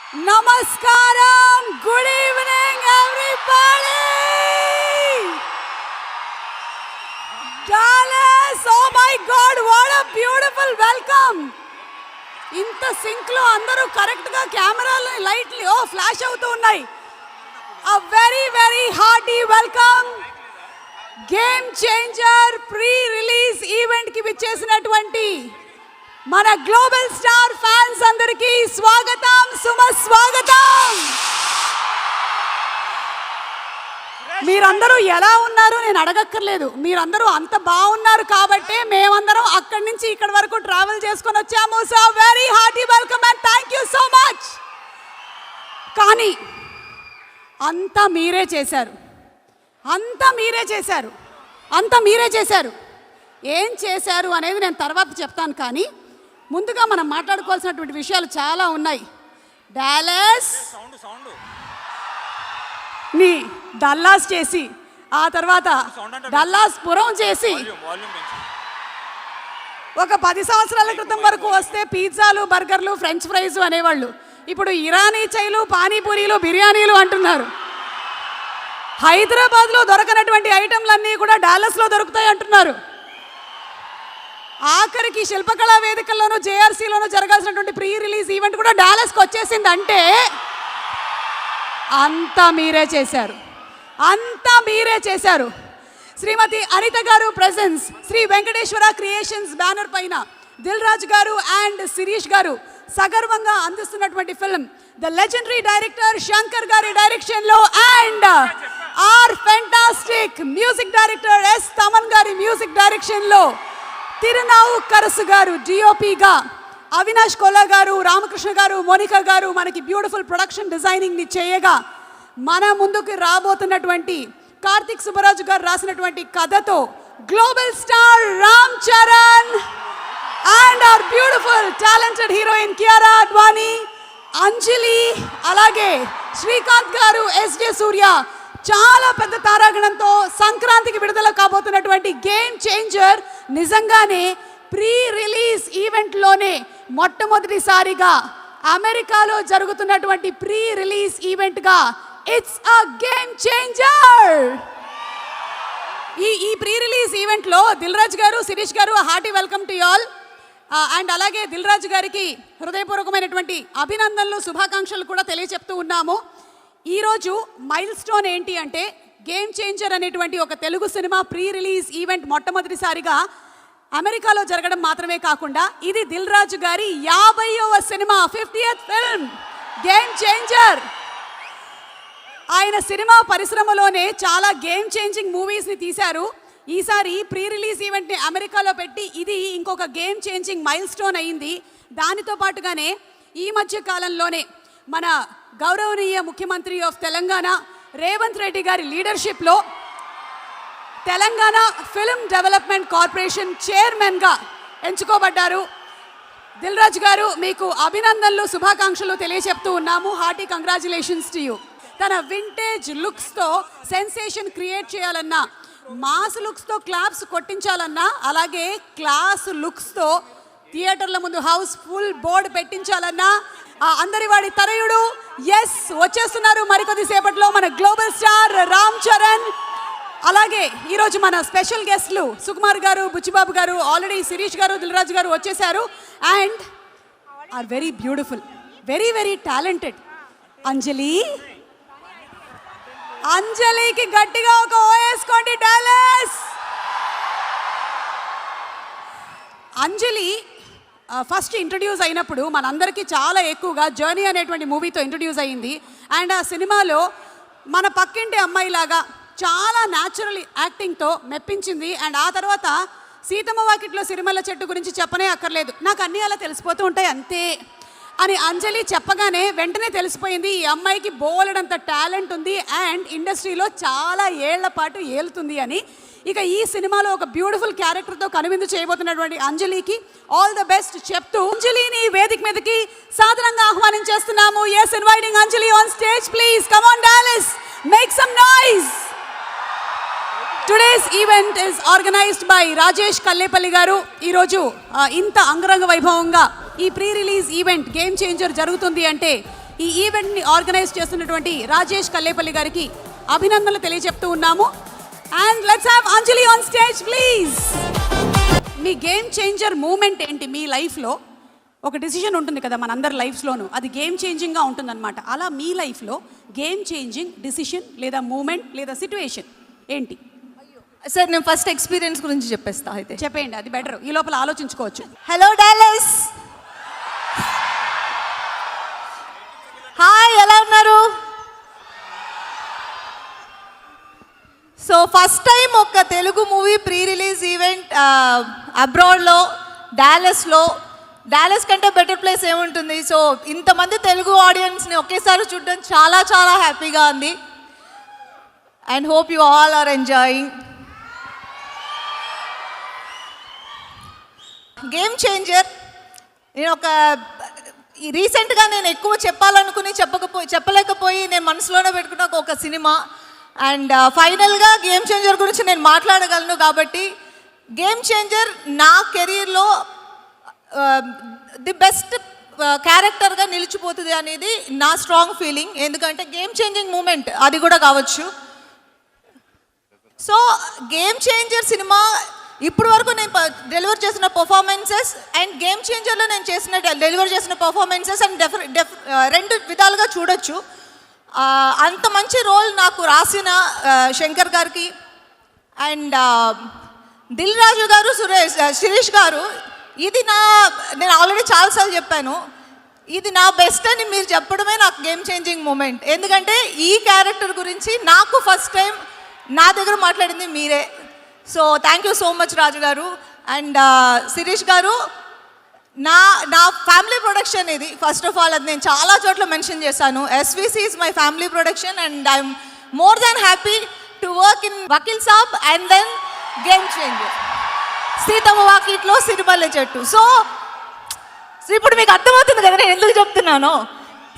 Namaskaram. Good evening, everybody. Dallas, oh my God, what a beautiful welcome. ఇంత sync లో అందరూ correct గా కెమెరాలు లైట్లు ఫ్లాష్ అవుతూ ఉన్నాయి. A very very hearty welcome. Game changer pre release event కి విచ్చేసినటువంటి మన గ్లోబల్ స్టార్ ఫ్యాన్స్ అందరికీ స్వాగతం, సుస్వాగతం. మీరందరూ ఎలా ఉన్నారు నేను అడగక్కర్లేదు, మీరందరూ అంత బాగున్నారు కాబట్టి మేమందరం అక్కడి నుంచి ఇక్కడి వరకు ట్రావెల్ చేసుకొని వచ్చాము. So very hearty welcome and thank you so much. కానీ అంతా మీరే చేశారు, అంతా మీరే చేశారు, అంతా మీరే చేశారు. ఏం చేశారు అనేది నేను తర్వాత చెప్తాను, కానీ ముందుగా మనం మాట్లాడుకోవాల్సినటువంటి విషయాలు చాలా ఉన్నాయి. డాలస్ ని డల్లాస్ చేసి ఆ తర్వాత డల్లాస్ పురం చేసి ఒక 10 సంవత్సరాల క్రితం వరకు వస్తే పిజ్జాలు, బర్గర్లు, ఫ్రెంచ్ ఫ్రైస్ అనేవాళ్ళు. ఇప్పుడు ఇరానీ చైలు, పానీపూరీలు, బిర్యానీలు అంటున్నారు. హైదరాబాద్లో దొరకనటువంటి ఐటెంలన్నీ కూడా డాలస్లో దొరుకుతాయి అంటున్నారు. ఆఖరికి శిల్పకళా వేదికల్లోనూ జేఆర్సీలోనూ జరగాల్సినటువంటి ప్రీ రిలీజ్ ఈవెంట్ కూడా డాలస్కి వచ్చేసింది. అంటే అంతా మీరే చేశారు, అంతా మీరే చేశారు. Shrimati Anitha garu presents Sri Venkateswara creations banner పైన దిల్ రాజు గారు అండ్ శిరీష్ గారు సగర్వంగా అందిస్తున్నటువంటి film the legendary director Shankar గారి డైరెక్షన్లో and our fantastic music director S Thaman గారి మ్యూజిక్ డైరెక్షన్లో తిరునావు కరసు గారు డిఓపిగా, అవినాష్ కోలా గారు, రామకృష్ణ గారు, మోనికా గారు మనకి బ్యూటిఫుల్ ప్రొడక్షన్ డిజైనింగ్ని చేయగా మన ముందుకు రాబోతున్నటువంటి కార్తిక్ సుబ్బరాజు గారు రాసినటువంటి కథతో global star Ram Charan and our beautiful talented heroine Kiara Advani, Anjali, అలాగే శ్రీకాంత్ గారు, ఎస్జే సూర్య, చాలా పెద్ద తారాగణంతో సంక్రాంతికి విడుదల కాబోతున్నటువంటి గేమ్ చేంజర్ నిజంగానే ప్రీ రిలీజ్ ఈవెంట్లోనే మొట్టమొదటిసారిగా అమెరికాలో జరుగుతున్నటువంటి ప్రీ రిలీజ్ ఈవెంట్గా ఇట్స్ అ గేమ్ చేంజర్. ఈ ప్రీ రిలీజ్ ఈవెంట్లో దిల్ రాజు గారు, శిరీష్ గారు, hearty welcome to all. And అలాగే దిల్ రాజు గారికి హృదయపూర్వకమైనటువంటి అభినందనలు, శుభాకాంక్షలు కూడా తెలియచెప్తూ ఉన్నాము. ఈరోజు మైల్ స్టోన్ ఏంటి అంటే గేమ్ చేంజర్ అనేటువంటి ఒక Telugu cinema pre release event మొట్టమొదటిసారిగా అమెరికాలో జరగడం మాత్రమే కాకుండా ఇది దిల్ రాజు గారి 50వ cinema, 50th film game changer. ఆయన సినిమా పరిశ్రమలోనే చాలా గేమ్ చేంజింగ్ మూవీస్ని తీశారు. ఈసారి ప్రీ రిలీజ్ ఈవెంట్ని అమెరికాలో పెట్టి ఇది ఇంకొక గేమ్ చేంజింగ్ మైల్ స్టోన్ అయింది. దానితో పాటుగానే ఈ మధ్య కాలంలోనే మన గౌరవనీయ ముఖ్యమంత్రి ఆఫ్ తెలంగాణ రేవంత్ రెడ్డి గారి లీడర్షిప్లో తెలంగాణ ఫిల్మ్ డెవలప్మెంట్ కార్పొరేషన్ చైర్మన్గా ఎంచుకోబడ్డారు. దిల్ రాజు గారు మీకు అభినందనలు, శుభాకాంక్షలు తెలియచెప్తూ ఉన్నాము. Hearty congratulations to you. తన వింటేజ్ లుక్స్తో సెన్సేషన్ క్రియేట్ చేయాలన్నా, మాస్ లుక్స్తో క్లాప్స్ కొట్టించాలన్నా, అలాగే క్లాస్ లుక్స్తో థియేటర్ల ముందు హౌస్ ఫుల్ బోర్డు పెట్టించాలన్నా అందరి వాడి తనయుడు ఎస్ వచ్చేస్తున్నారు మరికొద్ది సేపట్లో మన గ్లోబల్ స్టార్ రామ్ చరణ్. అలాగే ఈరోజు మన స్పెషల్ గెస్ట్లు సుకుమార్ గారు, బుచ్చిబాబు గారు, ఆల్రెడీ శిరీష్ గారు, దిల్ రాజు గారు వచ్చేసారు and are very beautiful, very very talented Anjali. అంజలికి గట్టిగా ఒక ఓయేసుకోండి డాలస్. అంజలి ఫస్ట్ ఇంట్రడ్యూస్ అయినప్పుడు మనందరికీ చాలా ఎక్కువగా జర్నీ అనేటువంటి మూవీతో ఇంట్రడ్యూస్ అయ్యింది. అండ్ ఆ సినిమాలో మన పక్కింటి అమ్మాయిలాగా చాలా న్యాచురల్ యాక్టింగ్తో మెప్పించింది. అండ్ ఆ తర్వాత సీతమ్మ వాకిట్లో సిరిమల్ల చెట్టు గురించి చెప్పనే అక్కర్లేదు, నాకు అన్నీ అలా తెలిసిపోతూ ఉంటాయి అంతే అని అంజలి చెప్పగానే వెంటనే తెలిసిపోయింది ఈ అమ్మాయికి బోలెడంత టాలెంట్ ఉంది అండ్ ఇండస్ట్రీలో చాలా ఏళ్ల పాటు ఏలుతుంది అని. ఇక ఈ సినిమాలో ఒక బ్యూటిఫుల్ క్యారెక్టర్తో కనువిందు చేయబోతున్నటువంటి అంజలికి ఆల్ ద బెస్ట్ చెప్తూ అంజలిని వేదిక మీదకి సాధారణంగా ఆహ్వానించేస్తున్నాము. yes, inviting Anjali on stage please. come on Dallas, make some noise. Today's event is organized by Rajesh Kallepalli గారు. ఈరోజు ఇంత అంగరంగ వైభవంగా ఈ pre release event game changer జరుగుతుంది అంటే ఈ ఈవెంట్ని ఆర్గనైజ్ చేస్తున్నటువంటి రాజేష్ కల్లేపల్లి గారికి అభినందనలు తెలియజెప్తూ ఉన్నాము. And let's have Anjali on stage please. మీ గేమ్ చేంజర్ మూమెంట్ ఏంటి? మీ లైఫ్లో ఒక డిసిషన్ ఉంటుంది కదా మనందరి లైఫ్స్లోనూ, అది గేమ్ చేంజింగ్గా ఉంటుందన్నమాట. అలా మీ లైఫ్లో గేమ్ చేంజింగ్ డిసిషన్ లేదా మూమెంట్ లేదా సిట్యుయేషన్ ఏంటి? సార్ నేను ఫస్ట్ ఎక్స్పీరియన్స్ గురించి చెప్పేస్తా. అయితే చెప్పేయండి, అది బెటర్. ఈ లోపల ఆలోచించుకోవచ్చు. హలో డాలస్, హాయ్, ఎలా ఉన్నారు? సో ఫస్ట్ టైం ఒక Telugu movie pre release event అబ్రాడ్లో, డాలస్ కంటే బెటర్ ప్లేస్ ఏముంటుంది. సో ఇంతమంది తెలుగు ఆడియన్స్ని ఒకేసారి చూడడం చాలా చాలా హ్యాపీగా ఉంది. And hope you all are enjoying. Game changer నేను రీసెంట్గా నేను ఎక్కువ చెప్పాలనుకుని చెప్పలేకపోయి నేను మనసులోనే పెట్టుకున్న ఒక సినిమా. అండ్ ఫైనల్గా గేమ్ చేంజర్ గురించి నేను మాట్లాడగలను. కాబట్టి గేమ్ చేంజర్ నా కెరీర్లో ది బెస్ట్ క్యారెక్టర్గా నిలిచిపోతుంది అనేది నా స్ట్రాంగ్ ఫీలింగ్. ఎందుకంటే గేమ్ చేంజింగ్ మూమెంట్ అది కూడా కావచ్చు. సో గేమ్ చేంజర్ సినిమా ఇప్పుడు వరకు నేను డెలివర్ చేసిన పర్ఫార్మెన్సెస్ అండ్ గేమ్ చేంజర్లో నేను డెలివర్ చేసిన పర్ఫార్మెన్సెస్ అండ్ రెండు విధాలుగా చూడొచ్చు. అంత మంచి రోల్ నాకు రాసిన శంకర్ గారికి అండ్ దిల్ రాజు గారు, శిరీష్ గారు, ఇది నేను ఆల్రెడీ చాలాసార్లు చెప్పాను, ఇది నా బెస్ట్ అని మీరు చెప్పడమే నాకు గేమ్ చేంజింగ్ మూమెంట్. ఎందుకంటే ఈ క్యారెక్టర్ గురించి నాకు ఫస్ట్ టైం నా దగ్గర మాట్లాడింది మీరే. So thank you so much Raju గారు. అండ్ శిరీష్ గారు, నా ఫ్యామిలీ ప్రొడక్షన్ ఇది. ఫస్ట్ ఆఫ్ ఆల్ అది నేను చాలా చోట్ల మెన్షన్ చేశాను. SVC is my family production and I'm more than happy to work in Vakeel Saab and then game changer, Seethamma Vakitlo Sirimalle చెట్టు. సో ఇప్పుడు మీకు అర్థమవుతుంది కదా నేను ఎందుకు చెప్తున్నాను.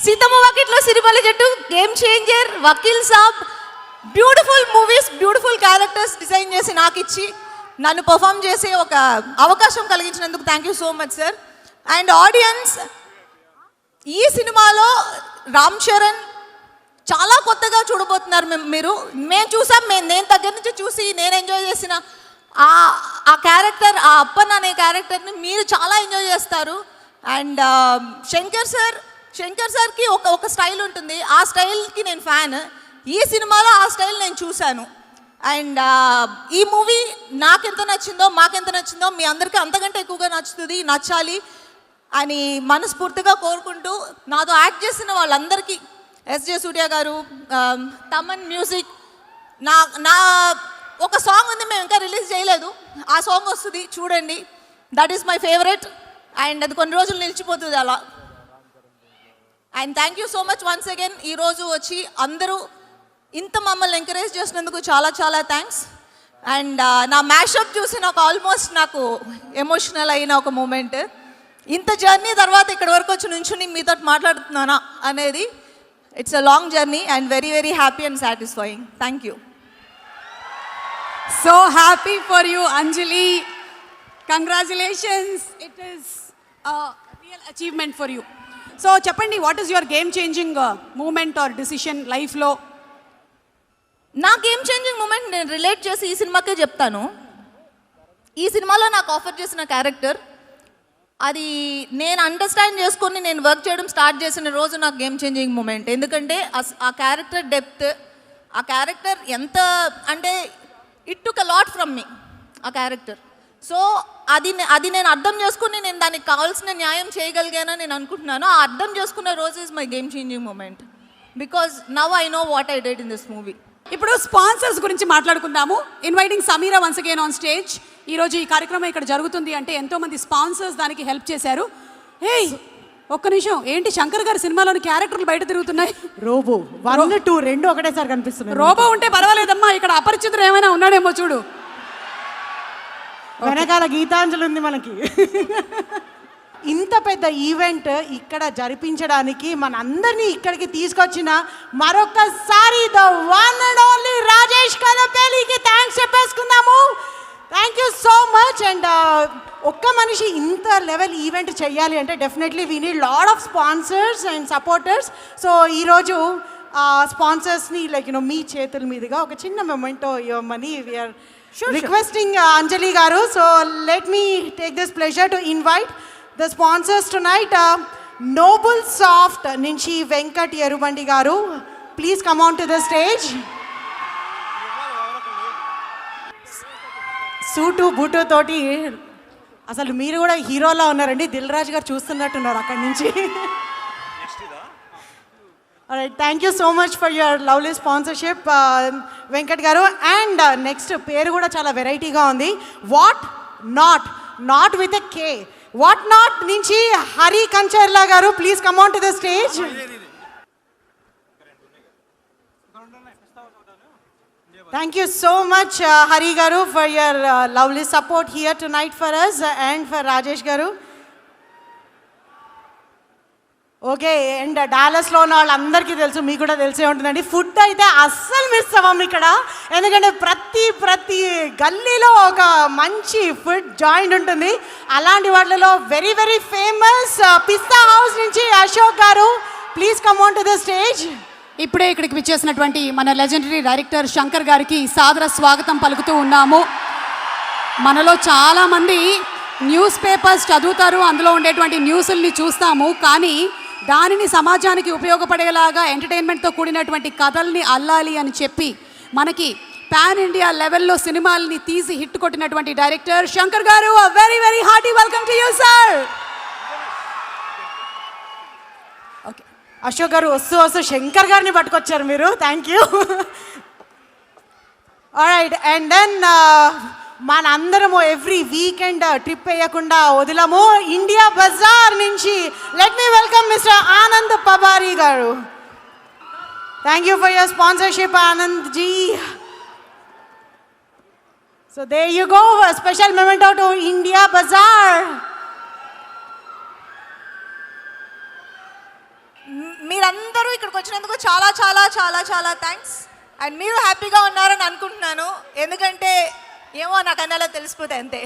Seethamma Vakitlo Sirimalle Chettu, game changer, Vakeel Saab, beautiful movies, beautiful characters design చేసి నాకు ఇచ్చి నన్ను పర్ఫామ్ చేసే ఒక అవకాశం కలిగించినందుకు thank you so much sir. And audience, ఈ సినిమాలో రామ్ చరణ్ చాలా కొత్తగా చూడబోతున్నారు మీరు. మేము చూసాం, నేను దగ్గర నుంచి చూసి నేను ఎంజాయ్ చేసిన ఆ క్యారెక్టర్, ఆ అప్పన్ అనే క్యారెక్టర్ని మీరు చాలా ఎంజాయ్ చేస్తారు. అండ్ శంకర్ సార్కి ఒక స్టైల్ ఉంటుంది, ఆ స్టైల్కి నేను ఫ్యాన్. ఈ సినిమాలో ఆ స్టైల్ నేను చూశాను. అండ్ ఈ మూవీ నాకెంత నచ్చిందో, మాకెంత నచ్చిందో మీ అందరికీ అంతకంటే ఎక్కువగా నచ్చాలి అని మనస్ఫూర్తిగా కోరుకుంటూ, నాతో యాక్ట్ చేసిన వాళ్ళందరికీ, ఎస్జే సూర్య గారు, తమన్ మ్యూజిక్, నా ఒక సాంగ్ ఉంది, మేము ఇంకా రిలీజ్ చేయలేదు, ఆ సాంగ్ వస్తుంది చూడండి. That is my favourite and అది కొన్ని రోజులు నిలిచిపోతుంది అలా. And thank you so much once again. ఈరోజు వచ్చి అందరూ ఇంత మమ్మల్ని ఎంకరేజ్ చేసినందుకు చాలా చాలా థ్యాంక్స్. అండ్ నా మ్యాషప్ చూసి నాకు ఎమోషనల్ అయిన ఒక మూమెంట్. ఇంత జర్నీ తర్వాత ఇక్కడి వరకు వచ్చి నుంచుని మీతో మాట్లాడుతున్నానా అనేది, it's a long journey and very very happy and satisfying. Thank you. So happy for you Anjali, congratulations. It is real achievement for you. So చెప్పండి, what is your game changing moment or decision లైఫ్లో? నా game changing moment నేను relate చేసి ఈ సినిమాకే చెప్తాను. ఈ సినిమాలో నాకు ఆఫర్ చేసిన క్యారెక్టర్, అది నేను అండర్స్టాండ్ చేసుకొని నేను వర్క్ చేయడం స్టార్ట్ చేసిన రోజు నాకు గేమ్ చేంజింగ్ మూమెంట్. ఎందుకంటే ఆ క్యారెక్టర్ డెప్త్, ఆ క్యారెక్టర్ ఎంత అంటే it took a lot from మీ ఆ క్యారెక్టర్. సో అది నేను అర్థం చేసుకుని నేను దానికి కావాల్సిన న్యాయం చేయగలిగానని నేను అనుకుంటున్నాను. ఆ అర్థం చేసుకున్న రోజు is my game changing moment because now I know what I did in this movie. ఇప్పుడు స్పాన్సర్స్ గురించి మాట్లాడుకుందాము. Inviting Sameera once again on stage. ఈరోజు ఈ కార్యక్రమం ఇక్కడ జరుగుతుంది అంటే ఎంతోమంది స్పాన్సర్స్ దానికి హెల్ప్ చేశారు. ఒక్క నిమిషం, ఏంటి శంకర్ గారి సినిమాలోని క్యారెక్టర్లు బయట తిరుగుతున్నాయి? రోబో 1, 2 రెండు ఒకటేసారి కనిపిస్తున్నాయి. రోబో ఉంటే పర్వాలేదమ్మా, ఇక్కడ అపరిచితుడు ఏమైనా ఉన్నాడేమో చూడు. వెనకాల గీతాంజలి ఉంది మనకి. ఇంత పెద్ద ఈవెంట్ ఇక్కడ జరిపించడానికి మనందరినీ ఇక్కడికి తీసుకొచ్చిన మరొకసారి the one and only Rajesh కల్లేపల్లికి థ్యాంక్స్ చెప్పేసుకుందాము. Thank you so much. And ఒక్క మనిషి ఇంత లెవెల్ ఈవెంట్ చేయాలి అంటే definitely we need lot of sponsors and supporters. So ఈరోజు స్పాన్సర్స్ని లైక్ మీ చేతుల మీదుగా ఒక చిన్న మొమెంటో ఇవ్వమని we are requesting Anjali garu. So let me take this pleasure to invite the sponsors tonight. Noble Soft నుంచి Venkat Erubandi garu, please come on to the stage. Suit boot తోటి అసలు మీరు కూడా హీరోలా ఉన్నారండి. దిల్ రాజు గారు చూస్తున్నట్టున్నారు అక్కడి నుంచి. Thank you so much for your lovely sponsorship Venkat గారు. అండ్ నెక్స్ట్ పేరు కూడా చాలా వెరైటీగా ఉంది, what not, not with a K. What not నుంచి హరి కంచర్లా గారు, please come on to the stage. Thank you so much, Hari Garu, for your lovely support here tonight for us and for Rajesh Garu. Okay, and డాలస్లో ఉన్న వాళ్ళందరికీ తెలుసు, మీకు కూడా తెలిసే ఉంటుందండి, ఫుడ్ అయితే అస్సలు మిస్ అవ్వం ఇక్కడ. ఎందుకంటే ప్రతి గల్లీలో ఒక మంచి ఫుడ్ జాయింట్ ఉంటుంది. అలాంటి వాటిలో వెరీ వెరీ ఫేమస్ పిస్తా హౌస్ నుంచి Ashok garu, please come on to the stage. ఇప్పుడే ఇక్కడికి విచ్చేసినటువంటి మన లెజెండరీ డైరెక్టర్ శంకర్ గారికి సాదర స్వాగతం పలుకుతూ ఉన్నాము. మనలో చాలామంది న్యూస్ పేపర్స్ చదువుతారు, అందులో ఉండేటువంటి న్యూస్ని చూస్తాము, కానీ దానిని సమాజానికి ఉపయోగపడేలాగా ఎంటర్టైన్మెంట్తో కూడినటువంటి కథల్ని అల్లాలి అని చెప్పి మనకి పాన్ ఇండియా లెవెల్లో సినిమాల్ని తీసి హిట్ కొట్టినటువంటి డైరెక్టర్ శంకర్ గారు, very very hearty welcome to you sir. Okay, Ashok గారు వస్తూ శంకర్ గారిని పట్టుకొచ్చారు మీరు, thank you. Alright, and then మనందరము ఎవ్రీ వీకెండ్ ట్రిప్ వేయకుండా వదిలము. ఇండియా బజార్ నుంచి let me welcome mister Anand Pabari గారు. Thank you for your sponsorship Anand ji. So there you go, special memento to India Bazaar. మీరందరూ ఇక్కడికి వచ్చినందుకు చాలా చాలా చాలా చాలా థ్యాంక్స్. అండ్ మీరు హ్యాపీగా ఉన్నారని అనుకుంటున్నాను, ఎందుకంటే ఏమో నాకు అన్నలా తెలిసిపోతే అంతే.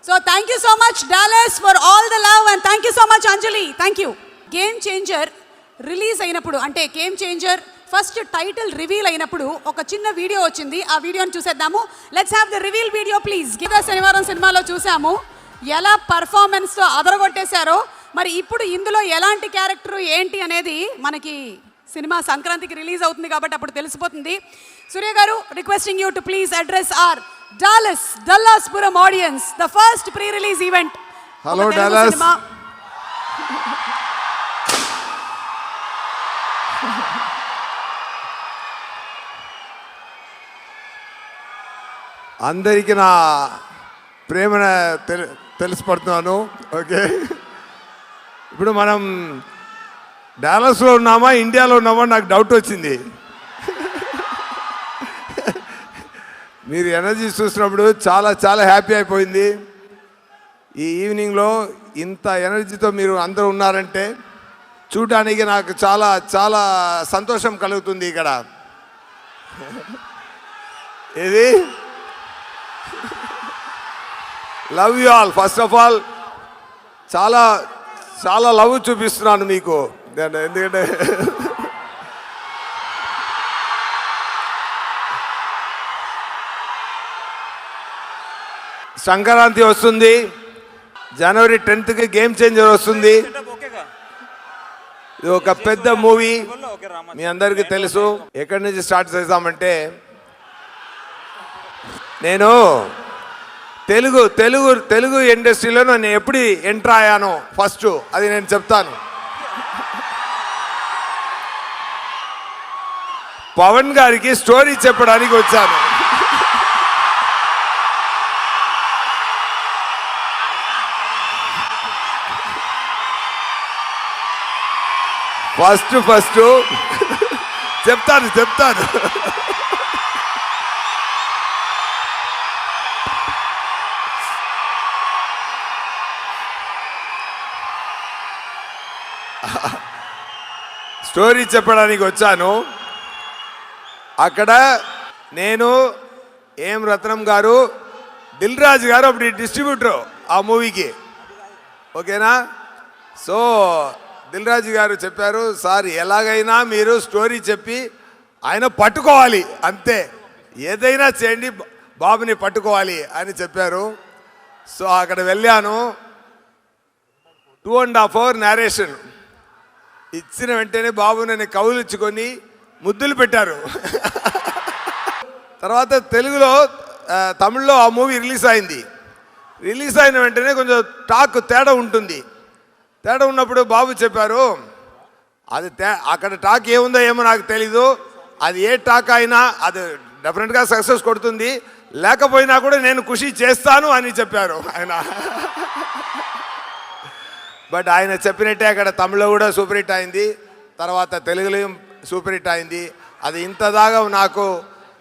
So thank you so much Dallas for all the love and thank you so much Anjali, thank you. Game changer release అయినప్పుడు, అంటే game changer first title reveal అయినప్పుడు ఒక చిన్న వీడియో వచ్చింది, ఆ వీడియోని చూసేద్దాము. Let's have the reveal video please. Geetha శనివారం సినిమాలో చూసాము ఎలా పర్ఫార్మెన్స్తో అదరగొట్టేశారో, మరి ఇప్పుడు ఇందులో ఎలాంటి క్యారెక్టర్ ఏంటి అనేది మనకి సినిమా సంక్రాంతికి రిలీజ్ అవుతుంది కాబట్టి అప్పుడు తెలిసిపోతుంది. సూర్య గారు, requesting you to please address our డల్లాస్పురం audience, the first pre release event. Hello Dallas. అందరికీ నా ప్రేమను తెలిసిపడుతున్నాను. ఓకే, ఇప్పుడు మనం డాలస్లో ఉన్నామా ఇండియాలో ఉన్నామా నాకు డౌట్ వచ్చింది. మీరు ఎనర్జీ చూసినప్పుడు చాలా చాలా హ్యాపీ అయిపోయింది. ఈ ఈవినింగ్లో ఇంత ఎనర్జీతో మీరు అందరూ ఉన్నారంటే చూడడానికి నాకు చాలా చాలా సంతోషం కలుగుతుంది. ఇక్కడ ఇది love you all. First of all చాలా చాలా లవ్ చూపిస్తున్నాను మీకు, ఎందుకంటే సంక్రాంతి వస్తుంది, జనవరి 10th గేమ్ చేంజర్ వస్తుంది. ఇది ఒక పెద్ద మూవీ, మీ అందరికీ తెలుసు. ఎక్కడి నుంచి స్టార్ట్ చేద్దామంటే, నేను తెలుగు ఇండస్ట్రీలో నేను ఎప్పుడు ఎంటర్ అయ్యాను ఫస్ట్ అది నేను చెప్తాను. పవన్ గారికి స్టోరీ చెప్పడానికి వచ్చాను. ఫస్ట్ చెప్తాను. స్టోరీ చెప్పడానికి వచ్చాను. అక్కడ నేను ఏం రత్నం గారు, దిల్ రాజు గారు అప్పుడు డిస్ట్రిబ్యూటర్ ఆ మూవీకి, ఓకేనా? సో దిల్ రాజు గారు చెప్పారు, సార్ ఎలాగైనా మీరు స్టోరీ చెప్పి ఆయన పట్టుకోవాలి, అంతే, ఏదైనా చేయండి, బాబుని పట్టుకోవాలి అని చెప్పారు. సో అక్కడ వెళ్ళాను. 2.5 hours నేరేషన్ ఇచ్చిన వెంటనే బాబు నన్ను కౌలించుకొని ముద్దులు పెట్టారు. తర్వాత తెలుగులో తమిళ్లో ఆ మూవీ రిలీజ్ అయింది. రిలీజ్ అయిన వెంటనే కొంచెం టాక్ తేడా ఉంటుంది. తేడా ఉన్నప్పుడు బాబు చెప్పారు, అది అక్కడ టాక్ ఏముందో ఏమో నాకు తెలీదు, అది ఏ టాక్ అయినా అది డెఫినెట్గా సక్సెస్ కొడుతుంది, లేకపోయినా కూడా నేను ఖుషి చేస్తాను అని చెప్పారు ఆయన. బట్ ఆయన చెప్పినట్టే అక్కడ తమిళ్లో కూడా సూపర్ హిట్ అయింది, తర్వాత తెలుగులో సూపర్ హిట్ అయింది. అది ఇంత దాకా నాకు,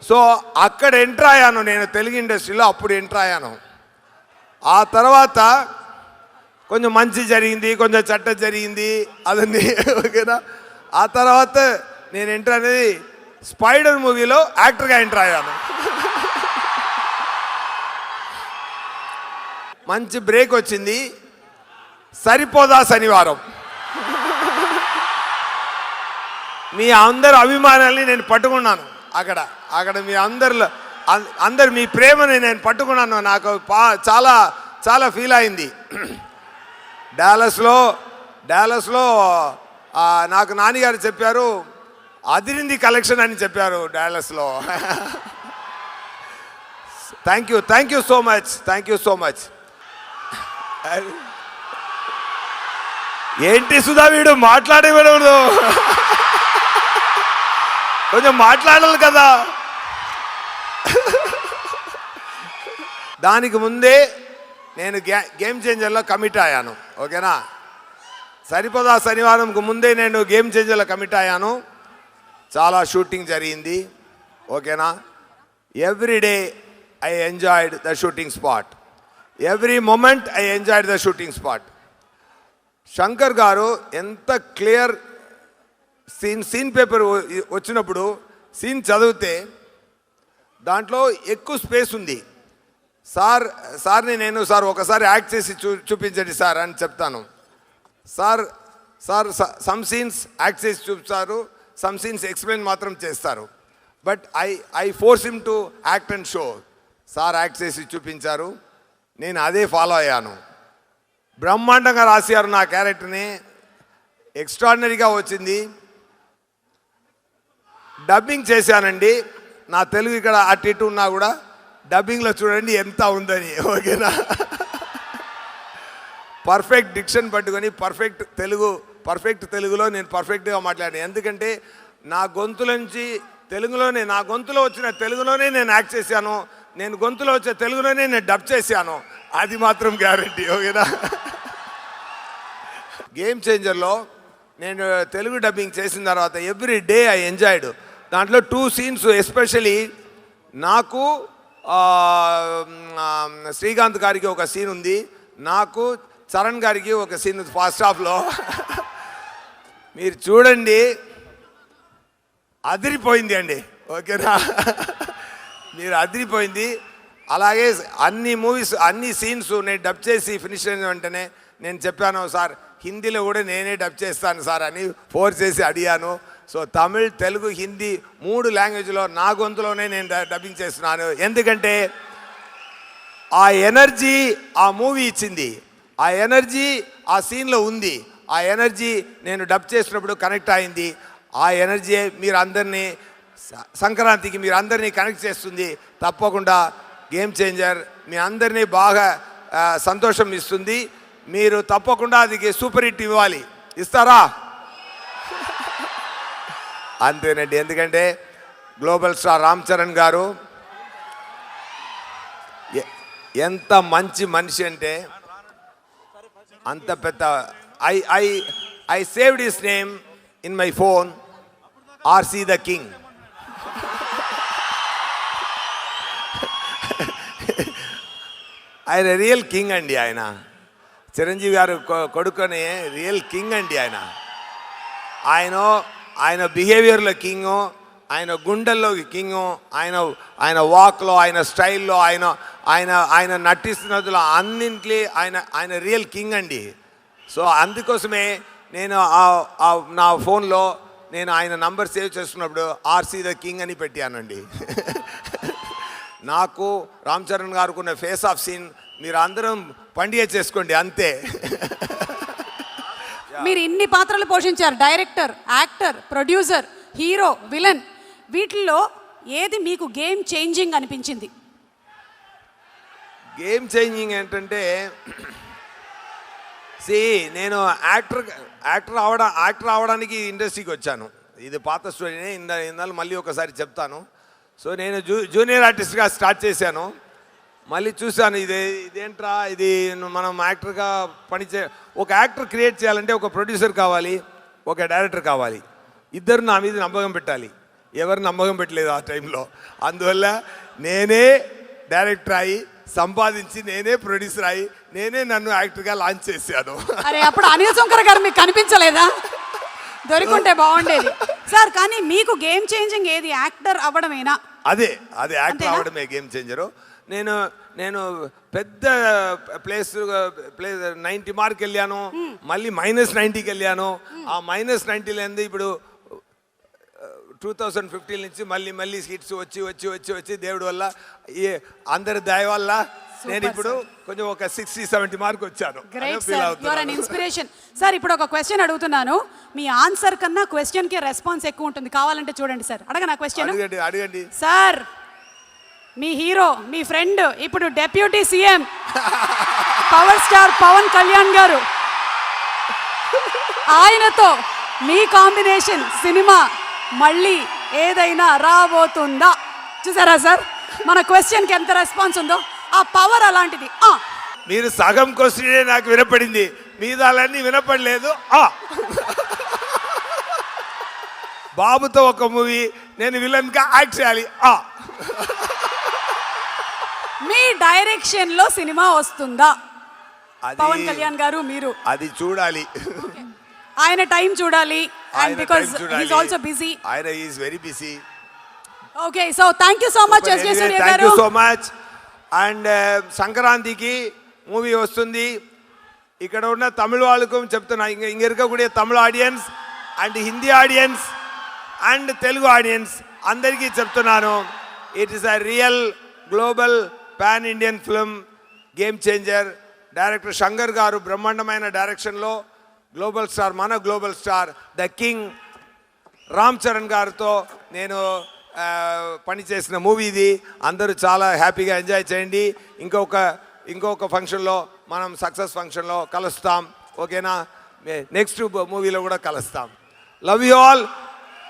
సో అక్కడ ఎంటర్ అయ్యాను నేను తెలుగు ఇండస్ట్రీలో, అప్పుడు ఎంటర్ అయ్యాను. ఆ తర్వాత కొంచెం మంచి జరిగింది, కొంచెం చెడ్డ జరిగింది, అదన్నీ ఓకేనా. ఆ తర్వాత నేను ఎంటర్ అనేది స్పైడర్ మూవీలో యాక్టర్గా ఎంటర్ అయ్యాను. మంచి బ్రేక్ వచ్చింది. సరిపోదా శనివారం, మీ అందరు అభిమానాల్ని నేను పట్టుకున్నాను. అక్కడ మీ అందరు మీ ప్రేమని నేను పట్టుకున్నాను. నాకు చాలా చాలా ఫీల్ అయింది. డాలస్లో నాకు నాన్నగారు చెప్పారు, అదిరింది కలెక్షన్ అని చెప్పారు డాలస్లో. Thank you so much. ఏంటి సుధా వీడు మాట్లాడేవాడు, కొంచెం మాట్లాడాలి కదా. దానికి ముందే నేను గేమ్ చేంజర్లో కమిట్ అయ్యాను, ఓకేనా. సరిపోదా శనివారంకు ముందే నేను గేమ్ చేంజర్లో కమిట్ అయ్యాను. చాలా షూటింగ్ జరిగింది, ఓకేనా. Every day I enjoyed the shooting spot, every moment I enjoyed the shooting spot. Shankar garu ఎంత క్లియర్ సీన్ పేపర్ వచ్చినప్పుడు సీన్ చదివితే దాంట్లో ఎక్కువ స్పేస్ ఉంది. సార్ని నేను సార్ ఒకసారి యాక్ట్ చేసి చూపించండి సార్ అని చెప్తాను. సార్ సమ్ సీన్స్ యాక్ట్ చేసి చూపిస్తారు, సమ్ సీన్స్ ఎక్స్ప్లెయిన్ మాత్రం చేస్తారు. But I force him to act and show. Sir act చేసి చూపించారు, నేను అదే ఫాలో అయ్యాను. బ్రహ్మాండంగా రాశారు నా క్యారెక్టర్ని, ఎక్స్ట్రాడినరీగా వచ్చింది. డబ్బింగ్ చేశానండి. నా తెలుగు ఇక్కడ అటు ఇటు ఉన్నా కూడా డబ్బింగ్లో చూడండి ఎంత ఉందని, ఓకేనా. పర్ఫెక్ట్ డిక్షన్ పట్టుకొని పర్ఫెక్ట్ తెలుగులో నేను పర్ఫెక్ట్గా మాట్లాడాను. ఎందుకంటే నా గొంతులో వచ్చిన తెలుగులోనే నేను యాక్ట్ చేశాను, నేను గొంతులో వచ్చే తెలుగులోనే నేను డబ్ చేశాను, అది మాత్రం గ్యారంటీ, ఓకేనా. గేమ్ చేంజర్లో నేను తెలుగు డబ్బింగ్ చేసిన తర్వాత ఎవ్రీ డే ఐ ఎంజాయ్డ్. దాంట్లో 2 scenes ఎస్పెషలీ నాకు శ్రీకాంత్ గారికి ఒక సీన్ ఉంది, నాకు చరణ్ గారికి ఒక సీన్ ఉంది ఫస్ట్ హాఫ్లో. మీరు చూడండి, అదిరిపోయింది అండి, ఓకేనా. మీరు అదిరిపోయింది. అలాగే అన్ని సీన్స్ నేను డబ్ చేసి ఫినిష్ అయిన వెంటనే నేను చెప్పాను, సార్ హిందీలో కూడా నేనే డబ్ చేస్తాను సార్ అని ఫోర్స్ చేసి అడిగాను. సో తమిళ్, తెలుగు, హిందీ 3 లాంగ్వేజ్లో నా గొంతులోనే నేను డబ్బింగ్ చేస్తున్నాను. ఎందుకంటే ఆ ఎనర్జీ ఆ మూవీ ఇచ్చింది, ఆ ఎనర్జీ ఆ సీన్లో ఉంది, ఆ ఎనర్జీ నేను డబ్ చేసినప్పుడు కనెక్ట్ అయింది. ఆ ఎనర్జీ మీరు అందరినీ సంక్రాంతికి మీరు అందరినీ కనెక్ట్ చేస్తుంది. తప్పకుండా గేమ్ చేంజర్ మీ అందరినీ బాగా సంతోషం ఇస్తుంది. మీరు తప్పకుండా అది సూపర్ హిట్ ఇవ్వాలి. ఇస్తారా? అంతేనండి. ఎందుకంటే గ్లోబల్ స్టార్ రామ్ చరణ్ గారు ఎంత మంచి మనిషి అంటే, అంత పెద్ద I saved his name in my phone, RC the king. ఆయన రియల్ కింగ్ అండి. చిరంజీవి గారు కొడుకుని రియల్ కింగ్ అండి. ఆయన బిహేవియర్లో కింగు, ఆయన గుండెల్లో కింగ్, ఆయన వాక్లో, ఆయన స్టైల్లో, ఆయన నటిస్తున్నదిలో అన్నింటిలో ఆయన రియల్ కింగ్ అండి. సో అందుకోసమే నేను నా ఫోన్లో నేను ఆయన నంబర్ సేవ్ చేస్తున్నప్పుడు ఆర్సీ ద కింగ్ అని పెట్టానండి. నాకు రామ్ చరణ్ గారికి ఉన్న ఫేస్ ఆఫ్ సీన్ మీరు అందరం పండుగ చేసుకోండి అంతే. మీరు ఇన్ని పాత్రలు పోషించారు, director, actor, producer, hero, villain. వీటిల్లో ఏది మీకు గేమ్ చేంజింగ్ అనిపించింది? గేమ్ చేంజింగ్ ఏంటంటే నేను యాక్టర్ అవడానికి ఇండస్ట్రీకి వచ్చాను. ఇది పాత స్టోరీనే, ఇందాలు మళ్ళీ ఒకసారి చెప్తాను. సో నేను జూనియర్ ఆర్టిస్ట్గా స్టార్ట్ చేశాను. మళ్ళీ చూశాను ఇదేంట్రా ఇది మనం యాక్టర్గా ఒక యాక్టర్ క్రియేట్ చేయాలంటే ఒక ప్రొడ్యూసర్ కావాలి, ఒక డైరెక్టర్ కావాలి. ఇద్దరు నా మీద నమ్మకం పెట్టాలి. ఎవరు నమ్మకం పెట్టలేదు ఆ టైంలో. అందువల్ల నేనే డైరెక్టర్ అయ్యి సంపాదించి, నేనే ప్రొడ్యూసర్ అయ్యి, నేనే నన్ను యాక్టర్గా లాంచ్ చేశాను. అరే అప్పుడు అనిల్ శంకర్ గారు మీకు కనిపించలేదా? దొరికుంటే బాగుండేది సార్. కానీ మీకు గేమ్ చేంజింగ్ ఏది? యాక్టర్ అవ్వడమేనా? అదే యాక్టర్ అవ్వడమే గేమ్ చేంజరు. నేను పెద్ద ప్లేస్ 90 మార్క్ వెళ్ళాను, మళ్ళీ -90కి వెళ్ళాను. ఆ -90 ఇప్పుడు 2015 నుంచి మళ్ళీ హిట్స్ వచ్చి దేవుడి వల్ల అందరి దయ వల్ల నేను ఇప్పుడు కొంచెం ఒక 60-70 మార్క్ వచ్చాను. Great sir, you are an inspiration. Sir ఇప్పుడు ఒక క్వశ్చన్ అడుగుతున్నాను, మీ ఆన్సర్ కన్నా క్వశ్చన్ కి రెస్పాన్స్ ఎక్కువ ఉంటుంది. కావాలంటే చూడండి సార్. అడగనా క్వశ్చన్? అడగండి సార్. మీ హీరో, మీ ఫ్రెండ్, ఇప్పుడు deputy CM power star Pawan Kalyan garu, ఆయనతో మీ కాంబినేషన్ సినిమా మళ్ళీ ఏదైనా రాబోతుందా? చూసారా సార్ మన క్వశ్చన్కి ఎంత రెస్పాన్స్ ఉందో? ఆ పవర్ అలాంటిది. మీరు సగం క్వశ్చనే నాకు వినపడింది, మీదాలన్నీ వినపడలేదు. బాబుతో ఒక మూవీ నేను విలన్గా యాక్ట్ చేయాలి. మీ డైరెక్షన్ లో సినిమా వస్తుందా? పవన్ కళ్యాణ్ గారు మీరు అది చూడాలి. ఆయన టైం చూడాలి. And because he is also busy. ఆయన is very busy. Okay, so thank you so much S జే సూర్య గారు. Thank you so much. అండ్ సంక్రాంతికి మూవీ వస్తుంది. ఇక్కడ ఉన్న తమిళ వాళ్ళకు చెప్తున్నా, ఇంక ఇరకக்கூடிய తమిళ audience and Hindi audience and Telugu audience అందరికీ చెప్తున్నాను, it is a real global pan Indian film, game changer. Director Shankar గారు బ్రహ్మాండమైన డైరెక్షన్లో గ్లోబల్ స్టార్, మన global star the king Ram Charan గారితో నేను పనిచేసిన మూవీ ఇది. అందరూ చాలా హ్యాపీగా ఎంజాయ్ చేయండి. ఇంకొక ఫంక్షన్లో మనం సక్సెస్ ఫంక్షన్లో కలుస్తాం. ఓకేనా? నెక్స్ట్ మూవీలో కూడా కలుస్తాం. Love you all,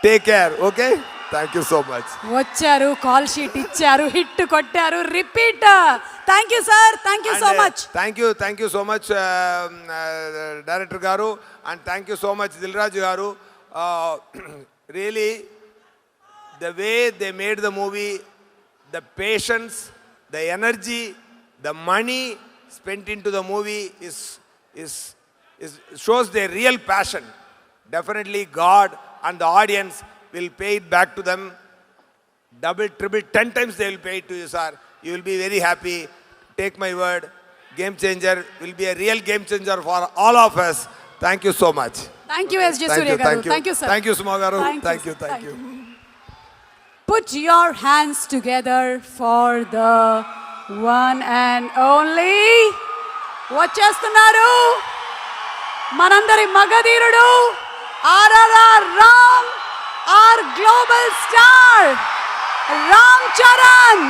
take care. Okay, thank you so much. వచ్చారు, కాల్ షీట్ ఇచ్చారు, హిట్ కొట్టారు, repeat. Thank you sir, thank you so much. Thank you so much director గారు, and thank you so much Dil Raju garu. Really the way they made the movie, the patience, the energy, the money spent into the movie is shows their real passion. Definitely God and the audience will pay it back to them. Double, triple, 10 times they will pay it to you, sir. You will be very happy. Take my word, Game Changer will be a real game changer for all of us. Thank you so much. Thank you S J Surya garu. Thank you sir. Thank you Suma garu. Thank you. Put your hands together for the one and only. వచ్చేస్తున్నారు మనందరి మగధీరుడు RRR Ram, our global star Ram Charan.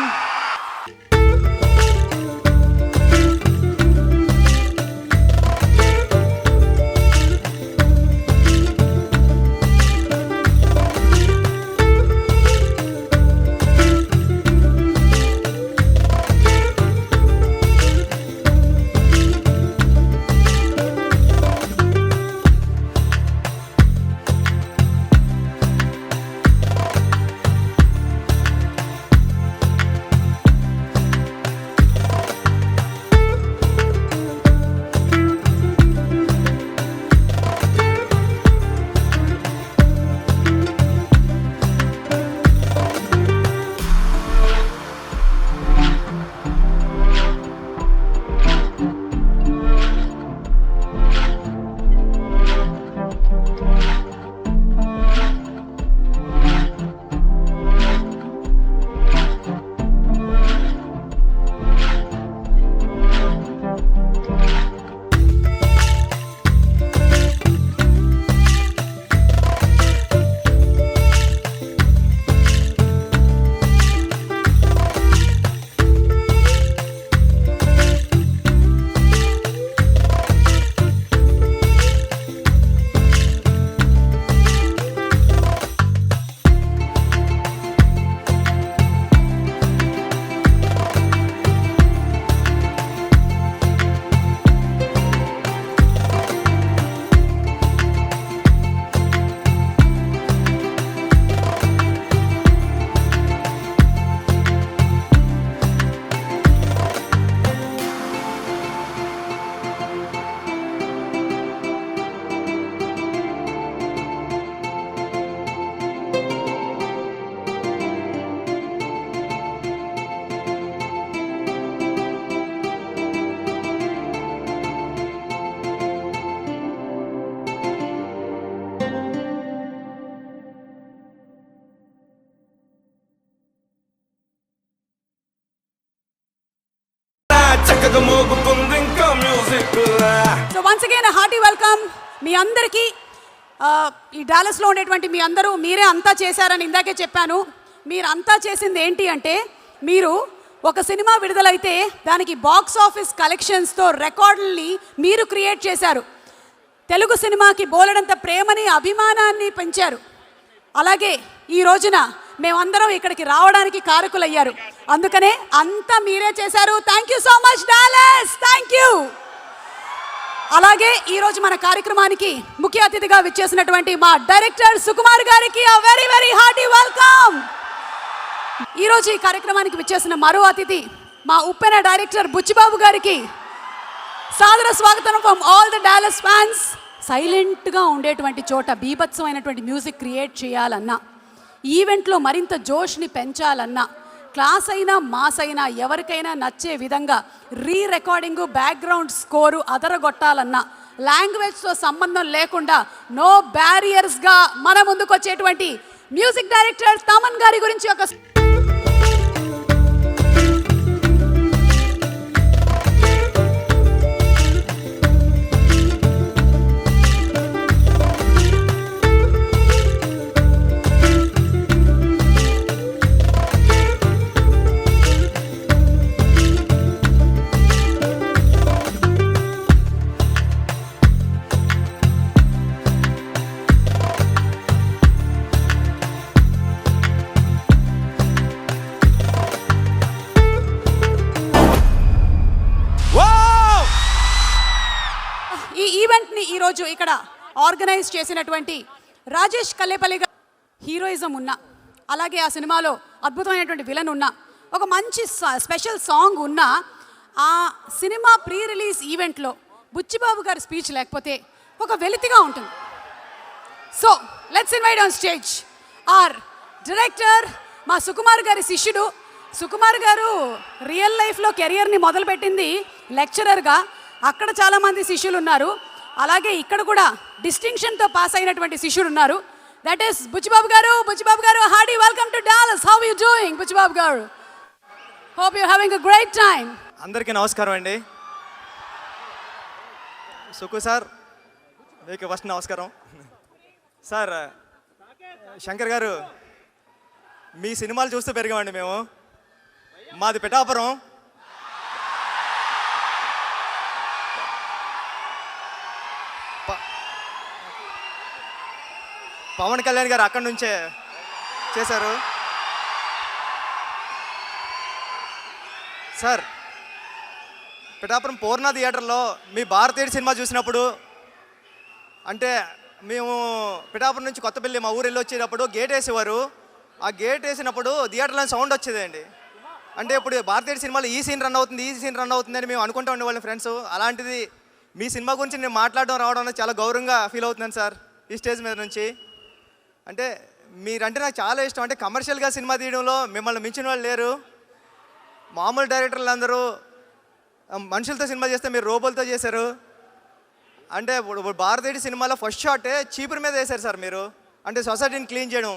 చక్కగా మోగుతుంది ఇంకా music so once again hearty welcome మీ అందరికీ. ఈ డాలస్లో ఉండేటువంటి మీ అందరూ మీరే అంతా చేశారని ఇందాకే చెప్పాను. మీరు అంతా చేసింది ఏంటి అంటే, మీరు ఒక సినిమా విడుదలైతే దానికి బాక్స్ ఆఫీస్ కలెక్షన్స్తో రికార్డుల్ని మీరు క్రియేట్ చేశారు. తెలుగు సినిమాకి బోలెడంత ప్రేమని అభిమానాన్ని పెంచారు. అలాగే ఈ రోజున మేమందరం ఇక్కడికి రావడానికి కారకులయ్యారు. అందుకనే అంతా మీరే చేశారు. Thank you so much Dallas, thank you. అలాగే ఈరోజు మన కార్యక్రమానికి ముఖ్య అతిథిగా విచ్చేసినటువంటి మా డైరెక్టర్ సుకుమార్ గారికి వెరీ వెరీ హార్టీ వెల్కమ్. ఈరోజు ఈ కార్యక్రమానికి విచ్చేసిన మరో అతిథి మా ఉప్పెన డైరెక్టర్ బుచ్చిబాబు గారికి సాదర స్వాగతం from all the Dallas fans. సైలెంట్గా ఉండేటువంటి చోట బీభత్సమైనటువంటి మ్యూజిక్ క్రియేట్ చేయాలన్నా, ఈవెంట్లో మరింత జోష్ని పెంచాలన్నా, క్లాస్ అయినా మాస్ అయినా ఎవరికైనా నచ్చే విధంగా రికార్డింగు బ్యాక్గ్రౌండ్ స్కోరు అదరగొట్టాలన్నా, లాంగ్వేజ్తో సంబంధం లేకుండా నో బ్యారియర్స్గా మన ముందుకు వచ్చేటువంటి మ్యూజిక్ డైరెక్టర్ తమన్ గారి గురించి ఒక ఈరోజు ఇక్కడ ఆర్గనైజ్ చేసినటువంటి రాజేష్ కల్లేపల్లి గారు హీరోయిజం ఉన్న, అలాగే ఆ సినిమాలో అద్భుతమైనటువంటి విలన్ ఉన్న, ఒక మంచి స్పెషల్ సాంగ్ ఉన్న ఆ సినిమా ప్రీ రిలీజ్ ఈవెంట్లో బుచ్చిబాబు గారి స్పీచ్ లేకపోతే ఒక వెలితిగా ఉంటుంది. So let's invite on stage our director, మా సుకుమార్ గారి శిష్యుడు. సుకుమార్ గారు రియల్ లైఫ్లో కెరియర్ని మొదలుపెట్టింది లెక్చరర్గా. అక్కడ చాలామంది శిష్యులు ఉన్నారు. అలాగే ఇక్కడ కూడా డిస్టింక్షన్తో పాస్ అయినటువంటి శిష్యుడు ఉన్నారు. That is Buchibabu garu. Buchibabu garu, hearty welcome to Dallas. How you doing Buchibabu garu? Hope you having a great time. అందరికీ నమస్కారం అండి. సుకు సార్ మీకు ఫస్ట్ నమస్కారం. సార్ శంకర్ గారు, మీ సినిమాలు చూస్తూ పెరిగామండి మేము. మాది పిఠాపురం. పవన్ కళ్యాణ్ గారు అక్కడి నుంచే చేశారు. సార్ పిఠాపురం పూర్ణ థియేటర్లో మీ భారతీయుడు సినిమా చూసినప్పుడు, అంటే మేము పిఠాపురం నుంచి కొత్తపల్లి మా ఊరు వెళ్ళి వచ్చేటప్పుడు గేట్ వేసేవారు. ఆ గేట్ వేసినప్పుడు థియేటర్లో సౌండ్ వచ్చేదండి. అంటే ఇప్పుడు భారతీయుడు సినిమాలో ఈ సీన్ రన్ అవుతుంది, ఈ సీన్ రన్ అవుతుంది అని మేము అనుకుంటూ ఉండేవాళ్ళం ఫ్రెండ్స్. అలాంటిది మీ సినిమా గురించి నేను మాట్లాడడం రావడం అనేది చాలా గౌరవంగా ఫీల్ అవుతున్నాను సార్ ఈ స్టేజ్ మీద నుంచి. అంటే మీరంటే నాకు చాలా ఇష్టం. అంటే కమర్షియల్గా సినిమా తీయడంలో మిమ్మల్ని మించిన వాళ్ళు లేరు. మామూలు డైరెక్టర్లు అందరూ మనుషులతో సినిమా చేస్తే మీరు రోబోలతో చేశారు. అంటే ఇప్పుడు భారతీయుడి సినిమాలో ఫస్ట్ షాటే చీపురు మీద వేశారు సార్ మీరు. అంటే సొసైటీని క్లీన్ చేయడం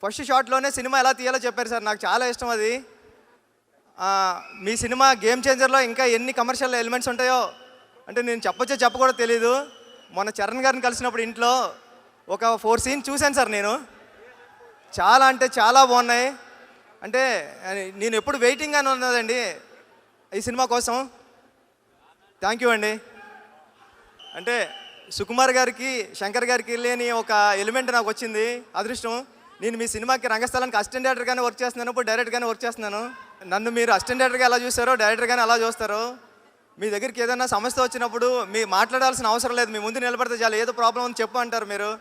ఫస్ట్ షాట్లోనే సినిమా ఎలా తీయాలో చెప్పారు సార్. నాకు చాలా ఇష్టం అది. మీ సినిమా గేమ్ చేంజర్లో ఇంకా ఎన్ని కమర్షియల్ ఎలిమెంట్స్ ఉంటాయో అంటే నేను చెప్పొచ్చో చెప్పకూడదు తెలీదు. మొన్న చరణ్ గారిని కలిసినప్పుడు ఇంట్లో ఒక 4 సీన్స్ చూశాను సార్ నేను. చాలా అంటే చాలా బాగున్నాయి. అంటే నేను ఎప్పుడు వెయిటింగ్ అని ఉన్నదండి ఈ సినిమా కోసం. థ్యాంక్ యూ అండి. అంటే సుకుమార్ గారికి శంకర్ గారికి లేని ఒక ఎలిమెంట్ నాకు వచ్చింది, అదృష్టం. నేను మీ సినిమాకి రంగస్థలానికి అసిస్టెంట్ డైరెక్టర్గానే వర్క్ చేస్తున్నాను, ఇప్పుడు డైరెక్టర్గానే వర్క్ చేస్తున్నాను. నన్ను మీరు అసిస్టెంట్ డైరెక్టర్గా ఎలా చూస్తారో డైరెక్టర్గానే అలా చూస్తారు. మీ దగ్గరికి ఏదైనా సమస్య వచ్చినప్పుడు మీ మాట్లాడాల్సిన అవసరం లేదు, మీ ముందు నిలబడితే చాలు, ఏదో ప్రాబ్లం ఉంది చెప్పు అంటారు. మీరు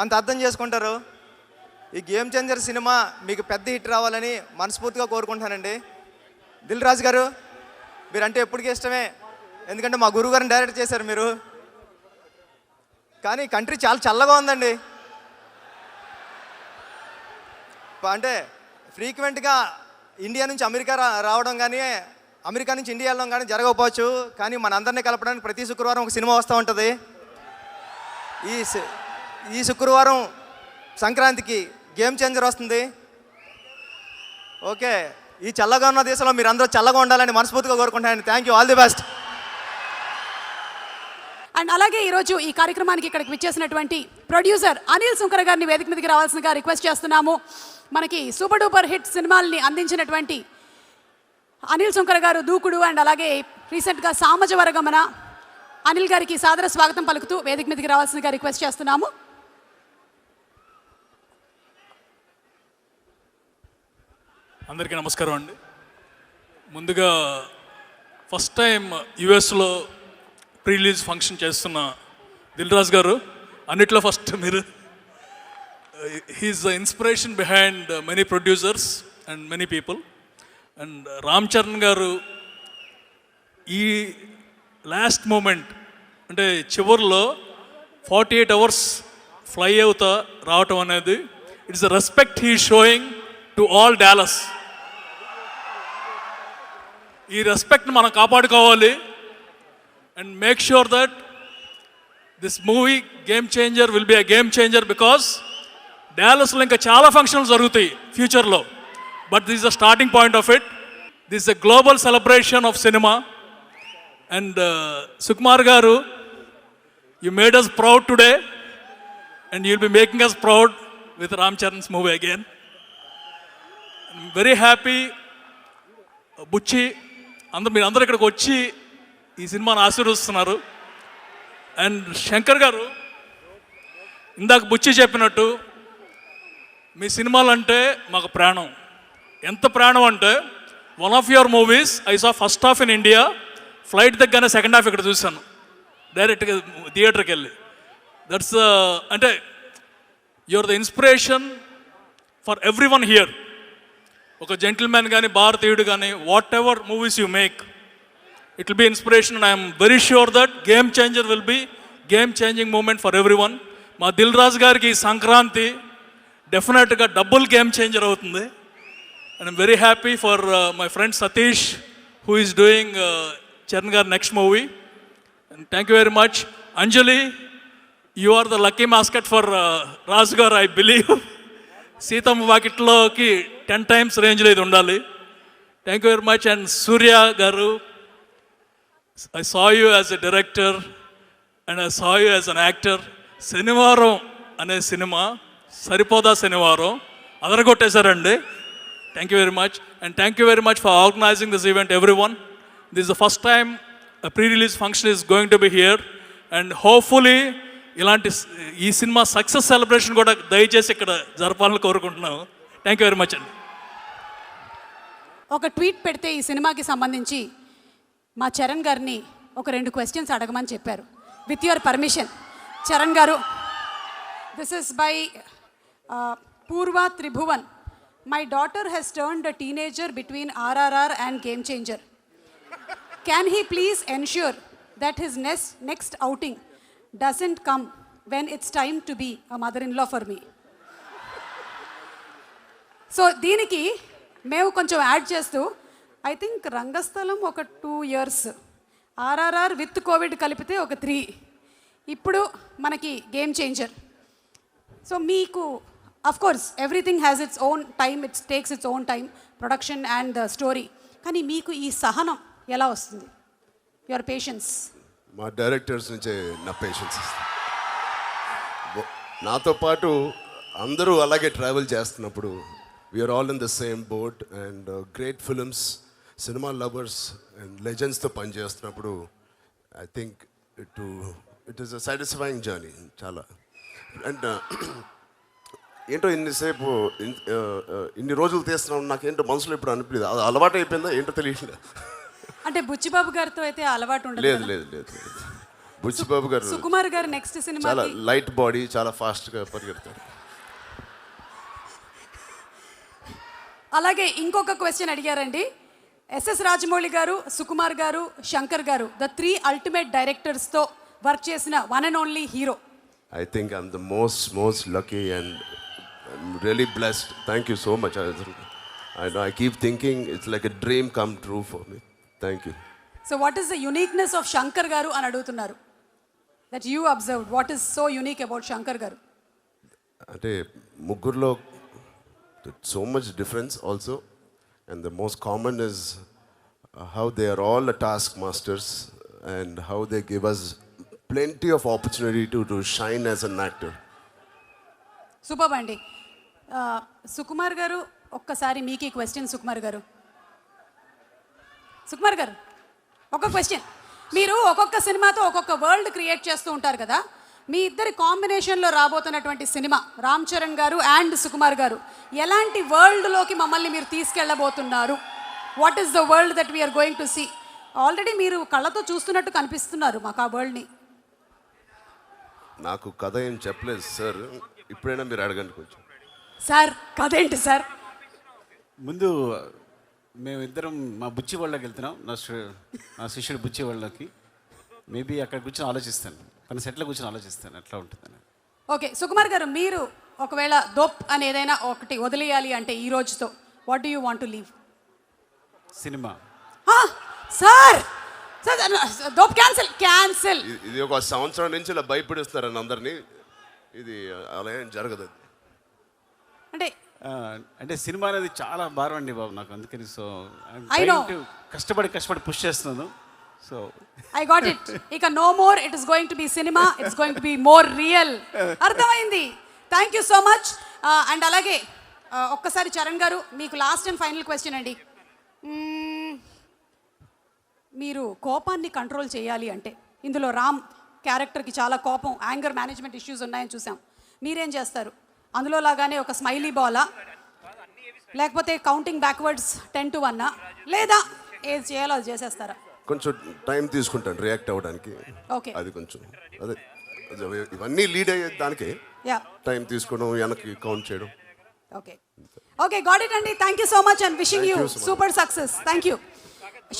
అంత అర్థం చేసుకుంటారు. ఈ గేమ్ చేంజర్ సినిమా మీకు పెద్ద హిట్ రావాలని మనస్ఫూర్తిగా కోరుకుంటానండి. దిల్ రాజు గారు, మీరంటే ఎప్పటికీ ఇష్టమే, ఎందుకంటే మా గురువు గారిని డైరెక్ట్ చేశారు మీరు. కానీ కంట్రీ చాలా చల్లగా ఉందండి. అంటే ఫ్రీక్వెంట్గా ఇండియా నుంచి అమెరికా రావడం కానీ అమెరికా నుంచి ఇండియా వెళ్ళడం కానీ జరగకపోవచ్చు, కానీ మన అందరినీ కలపడానికి ప్రతి శుక్రవారం ఒక సినిమా వస్తూ ఉంటుంది. ఈ శుక్రవారం సంక్రాంతికి గేమ్ చేంజర్ వస్తుంది. ఓకే, ఈ చల్లగా ఉన్న దేశంలో మీరు అందరూ చల్లగా ఉండాలని మనస్ఫూర్తిగా కోరుకుంటాను. Thank you, all the best. And అలాగే ఈరోజు ఈ కార్యక్రమానికి ఇక్కడికి విచ్చేసినటువంటి ప్రొడ్యూసర్ అనిల్ సుంకర గారిని వేదిక మీదకి రావాల్సిందిగా రిక్వెస్ట్ చేస్తున్నాము. మనకి సూపర్ డూపర్ హిట్ సినిమాల్ని అందించినటువంటి అనిల్ సుంకర గారు, దూకుడు అండ్ అలాగే రీసెంట్గా సామజవరగమన, అనిల్ గారికి సాదర స్వాగతం పలుకుతూ వేదిక మీదకి రావాల్సిందిగా రిక్వెస్ట్ చేస్తున్నాము. అందరికీ నమస్కారం అండి. ముందుగా ఫస్ట్ టైం యుఎస్లో ప్రీ రిలీజ్ ఫంక్షన్ చేస్తున్న దిల్ రాజు గారు, అన్నిట్లో ఫస్ట్ మీరు. He's the inspiration behind many producers and many people. And Ram Charan garu ఈ లాస్ట్ మూమెంట్ అంటే చివరిలో 48 hours ఫ్లై అవుతా రావటం అనేది it's the respect he showing to all Dallas. ఈ రెస్పెక్ట్ని మనం కాపాడుకోవాలి and make sure that this movie game changer will be a game changer because డాలస్లో ఇంకా చాలా ఫంక్షన్లు జరుగుతాయి ఫ్యూచర్లో, but this the starting point of it. This the global celebration of cinema. And Sukumar garu, you made us proud today and you'll be making us proud with Ram Charan's movie again. Very happy. బుచ్చి మీరు అందరూ ఇక్కడికి వచ్చి ఈ సినిమాను ఆశీర్వదిస్తున్నారు. అండ్ శంకర్ గారు, ఇందాక బుచ్చి చెప్పినట్టు మీ సినిమాలు అంటే మాకు ప్రాణం. ఎంత ప్రాణం అంటే one of your movies I saw first half in India, flight దగ్గరనే సెకండ్ హాఫ్ ఇక్కడ చూశాను డైరెక్ట్గా థియేటర్కి వెళ్ళి. దట్స్ అంటే your the inspiration for every one here. ఒక జెంటిల్మెన్ కానీ భారతీయుడు కానీ whatever movies you make, it will be inspiration. And I'm very sure that Game changer will be game changing moment for every one. మా దిల్ రాజు గారికి ఈ సంక్రాంతి డెఫినెట్గా double game changer అవుతుంది. And I'm very happy for my friend Satish who is doing Charan గారి next movie. And thank you very much. Anjali, you are the lucky mascot for Raju garu, I believe. సీతమ్మ వాకిట్లోకి 10 times రేంజ్లో ఇది ఉండాలి. Thank you very much. And Suryah garu, I saw you as a director and I saw you as an actor. శనివారం అనే సినిమా సరిపోదా శనివారం అదరగొట్టేశారండి. Thank you very much. And thank you very much for organising this event every one. This the first time pre release function is going to be here. And hopefully ఇలాంటి ఈ cinema success celebration కూడా దయచేసి ఇక్కడ జరపాలని కోరుకుంటున్నాను. Thank you very much అండి. ఒక tweet పెడితే ఈ సినిమాకి సంబంధించి మా చరణ్ గారిని ఒక 2 questions అడగమని చెప్పారు. విత్ యువర్ పర్మిషన్ చరణ్ గారు, this is by Purva Tribhuvan. My daughter has turned a teenager between RRR and Game Changer. Can he please ensure that his next outing doesn't come when it's time to be a mother-in-law for me? So దీనికి మేము కొంచెం add చేస్తూ I think రంగస్థలం ఒక 2 years, RRR with Covid కలిపితే ఒక 3, ఇప్పుడు మనకి game changer. So మీకు of course everything has its own time, it's takes its own time, production and the story. కానీ మీకు ఈ సహనం ఎలా వస్తుంది? Your patience. మా డైరెక్టర్స్ నుంచే నా పేషెన్స్. నాతో పాటు అందరూ అలాగే ట్రావెల్ చేస్తున్నప్పుడు we're all in the same boat. And great films, cinema lovers and లెజెండ్స్తో పనిచేస్తున్నప్పుడు I think it is a satisfying journey చాలా. అండ్ ఏంటో ఇన్నిసేపు ఇన్ని రోజులు తీస్తున్నాం, నాకేంటో మనసులో ఇప్పుడు అనిపించలేదు. అది అలవాటు అయిపోయిందా ఏంటో తెలియట్లేదు. అంటే బుచ్చిబాబు గారితో అయితే అలవాటు ఉండదు. లేదు లేదు లేదు బుచ్చిబాబు గారు, సుకుమార్ గారు నెక్స్ట్ సినిమా చాలా లైట్ బాడీ, చాలా ఫాస్ట్గా పరిగెడతారు. అలాగే ఇంకొక క్వశ్చన్ అడిగారండి. ఎస్ఎస్ రాజమౌళి గారు, సుకుమార్ గారు, శంకర్ గారు, ద 3 ultimate డైరెక్టర్స్తో వర్క్ చేసిన one and only hero. I think I'm the most lucky and I'm really blessed. Thank you so much. I keep thinking it's like a dream come true for me. Thank you. So what is the uniqueness of Shankar garu అని అడుగుతున్నారు? That you observed, what is so unique about Shankar garu? అంటే ముగ్గురులో so much difference also, And the most common is how they are all the taskmasters and how they give us plenty of opportunity to shine as an actor. Super అండి. సుకుమార్ గారు ఒక్కసారి మీకు ఈ question. Sukumar గారు ఒక question. మీరు ఒక్కొక్క సినిమాతో ఒక్కొక్క వరల్డ్ క్రియేట్ చేస్తూ ఉంటారు కదా, మీ ఇద్దరి కాంబినేషన్లో రాబోతున్నటువంటి సినిమా రామ్ చరణ్ గారు అండ్ సుకుమార్ గారు ఎలాంటి వరల్డ్లోకి మమ్మల్ని మీరు తీసుకెళ్ళబోతున్నారు? What is the world that we're going to see? Already మీరు కళ్ళతో చూస్తున్నట్టు కనిపిస్తున్నారు మాకు ఆ వరల్డ్ని. నాకు కథ ఏం చెప్పలేదు సార్, ఇప్పుడైనా మీరు అడగండి కొంచెం. సార్ కథ ఏంటి సార్? ముందు మేమిద్దరం మా బుచ్చి వాళ్ళకి వెళ్తున్నాం, నా శిష్యుడు బుచ్చి వాళ్ళకి. మేబీ అక్కడ కూర్చొని ఆలోచిస్తాను, తన సెట్లో కూర్చొని ఆలోచిస్తాను ఎట్లా ఉంటుందని. ఓకే సుకుమార్ గారు, మీరు ఒకవేళ దోప్ అని ఏదైనా ఒకటి వదిలేయాలి అంటే ఈ రోజుతో what do you want to leave? Cinema. Sir dope cancel. ఇది ఒక సంవత్సరం నుంచి ఇలా భయపడిస్తున్నారని అందరినీ, ఇది అలా ఏం జరగదు. అంటే అంటే సినిమా అనేది చాలా భారం అండి బాబు నాకు, అందుకని సో I know. కష్టపడి పుష్ చేస్తున్నాను. So I got it. ఇక no more it is going to be cinema, it's going to be more real. అర్థమైంది. Thank you so much. అండ్ అలాగే ఒక్కసారి చరణ్ గారు మీకు లాస్ట్ అండ్ ఫైనల్ క్వశ్చన్ అండి. మీరు కోపాన్ని కంట్రోల్ చేయాలి అంటే, ఇందులో రామ్ క్యారెక్టర్కి చాలా కోపం, యాంగర్ మేనేజ్మెంట్ ఇష్యూస్ ఉన్నాయని చూసాం. మీరేం చేస్తారు? అందులో లాగానే ఒక స్మైలీ బాలా, లేకపోతే కౌంటింగ్ బ్యాక్వర్డ్స్ 10 to 1, లేదా ఏది చేయాలో అది చేసేస్తారా? కొంచెం టైం తీసుకుంటాను రియాక్ట్ అవ్వడానికి. ఓకే. అది కొంచెం అదే ఇవన్నీ లీడ్ అయ్యే దానికే యా. టైం తీసుకోవడం, వెనక్కి కౌంట్ చేయడం. ఓకే ఓకే గాట్ ఇట్ అండి. Thank you so much and wishing you super success. Thank you.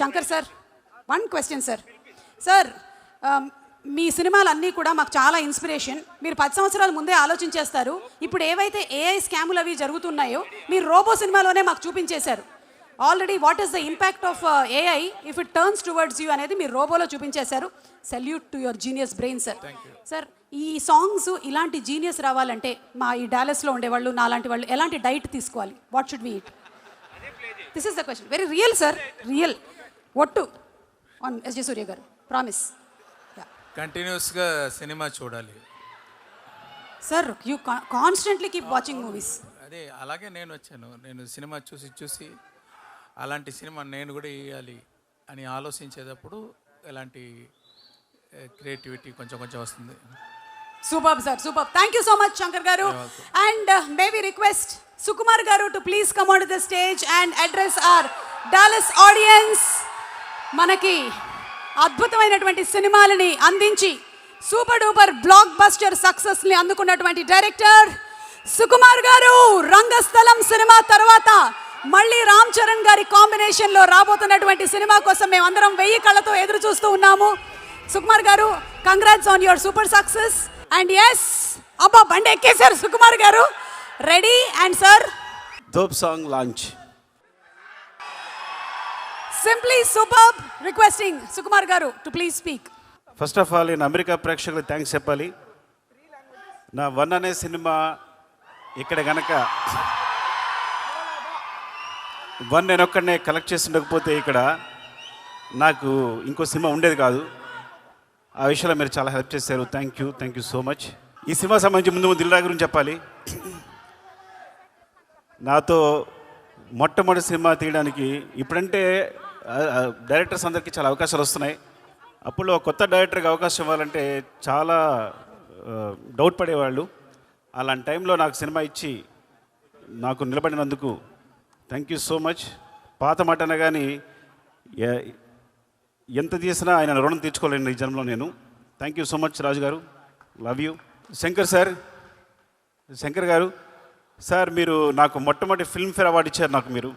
Shankar sir, one question sir. Sir మీ సినిమాలన్నీ కూడా మాకు చాలా ఇన్స్పిరేషన్. మీరు 10 సంవత్సరాల ముందే ఆలోచించేస్తారు. ఇప్పుడు ఏవైతే ఏఐ స్కాములు అవి జరుగుతున్నాయో మీరు రోబో సినిమాలోనే మాకు చూపించేశారు. Already what is the impact of AI if it turns towards you అనేది మీరు రోబోలో చూపించేశారు. Salute to your genius brain sir. Sir ఈ సాంగ్స్ ఇలాంటి జీనియస్ రావాలంటే మా ఈ డాలస్లో ఉండేవాళ్ళు నాలాంటి వాళ్ళు ఎలాంటి డైట్ తీసుకోవాలి? What should we eat? This is the question. Very real sir, real. ఒట్టు ఆన్ ఎస్జే సూర్య గారు, ప్రామిస్. కంటిన్యూస్గా సినిమా చూడాలి sir. You constantly keep watching movies. అదే అలాగే నేను వచ్చాను. నేను సినిమా చూసి అలాంటి సినిమా నేను కూడా వేయాలి అని ఆలోచించేటప్పుడు ఎలాంటి క్రియేటివిటీ కొంచెం వస్తుంది. Super sir, super. Thank you so much Shankar garu. And may we request Sukumar garu to please come on to the stage and address our Dallas audience. మనకి అద్భుతమైనటువంటి సినిమాలని అందించి సూపర్ డూపర్ బ్లాక్ బస్టర్ సక్సెస్ని అందుకున్నటువంటి డైరెక్టర్ సుకుమార్ గారు. రంగస్థలం సినిమా తర్వాత మళ్ళీ రామ్ చరణ్ గారి కాంబినేషన్లో రాబోతున్నటువంటి సినిమా కోసం మేమందరం 1000 కళ్ళతో ఎదురు చూస్తూ ఉన్నాము. Sukumar garu, congrats on your super success. And yes, అబ్బా బండి ఎక్కేశారు Sukumar garu. Ready and sir dope song launch. Simply super. Requesting Sukumar garu to please speak. First of all నేను అమెరికా ప్రేక్షకులకు థ్యాంక్స్ చెప్పాలి. నా 1 అనే సినిమా ఇక్కడ గనక 1 నేను ఒక్కడనే కలెక్ట్ చేసి ఉండకపోతే ఇక్కడ నాకు ఇంకో సినిమా ఉండేది కాదు. ఆ విషయంలో మీరు చాలా హెల్ప్ చేశారు. Thank you so much. ఈ సినిమా సంబంధించి ముందు దిల్ రాజు గురించి చెప్పాలి. నాతో మొట్టమొదటి సినిమా తీయడానికి ఇప్పుడంటే డైరెక్టర్స్ అందరికీ చాలా అవకాశాలు వస్తున్నాయి. అప్పుడు కొత్త డైరెక్టర్కి అవకాశం ఇవ్వాలంటే చాలా డౌట్ పడేవాళ్ళు. అలాంటి టైంలో నాకు సినిమా ఇచ్చి నాకు నిలబడినందుకు థ్యాంక్ యూ సో మచ్. పాత మాట కానీ ఎంత చేసినా ఆయన రుణం తీర్చుకోలేను ఈ జన్మలో నేను. Thank you so much Raju గారు, love you. Shankar garu sir, మీరు నాకు మొట్టమొదటి ఫిల్మ్ఫేర్ అవార్డు ఇచ్చారు. నాకు మీరు,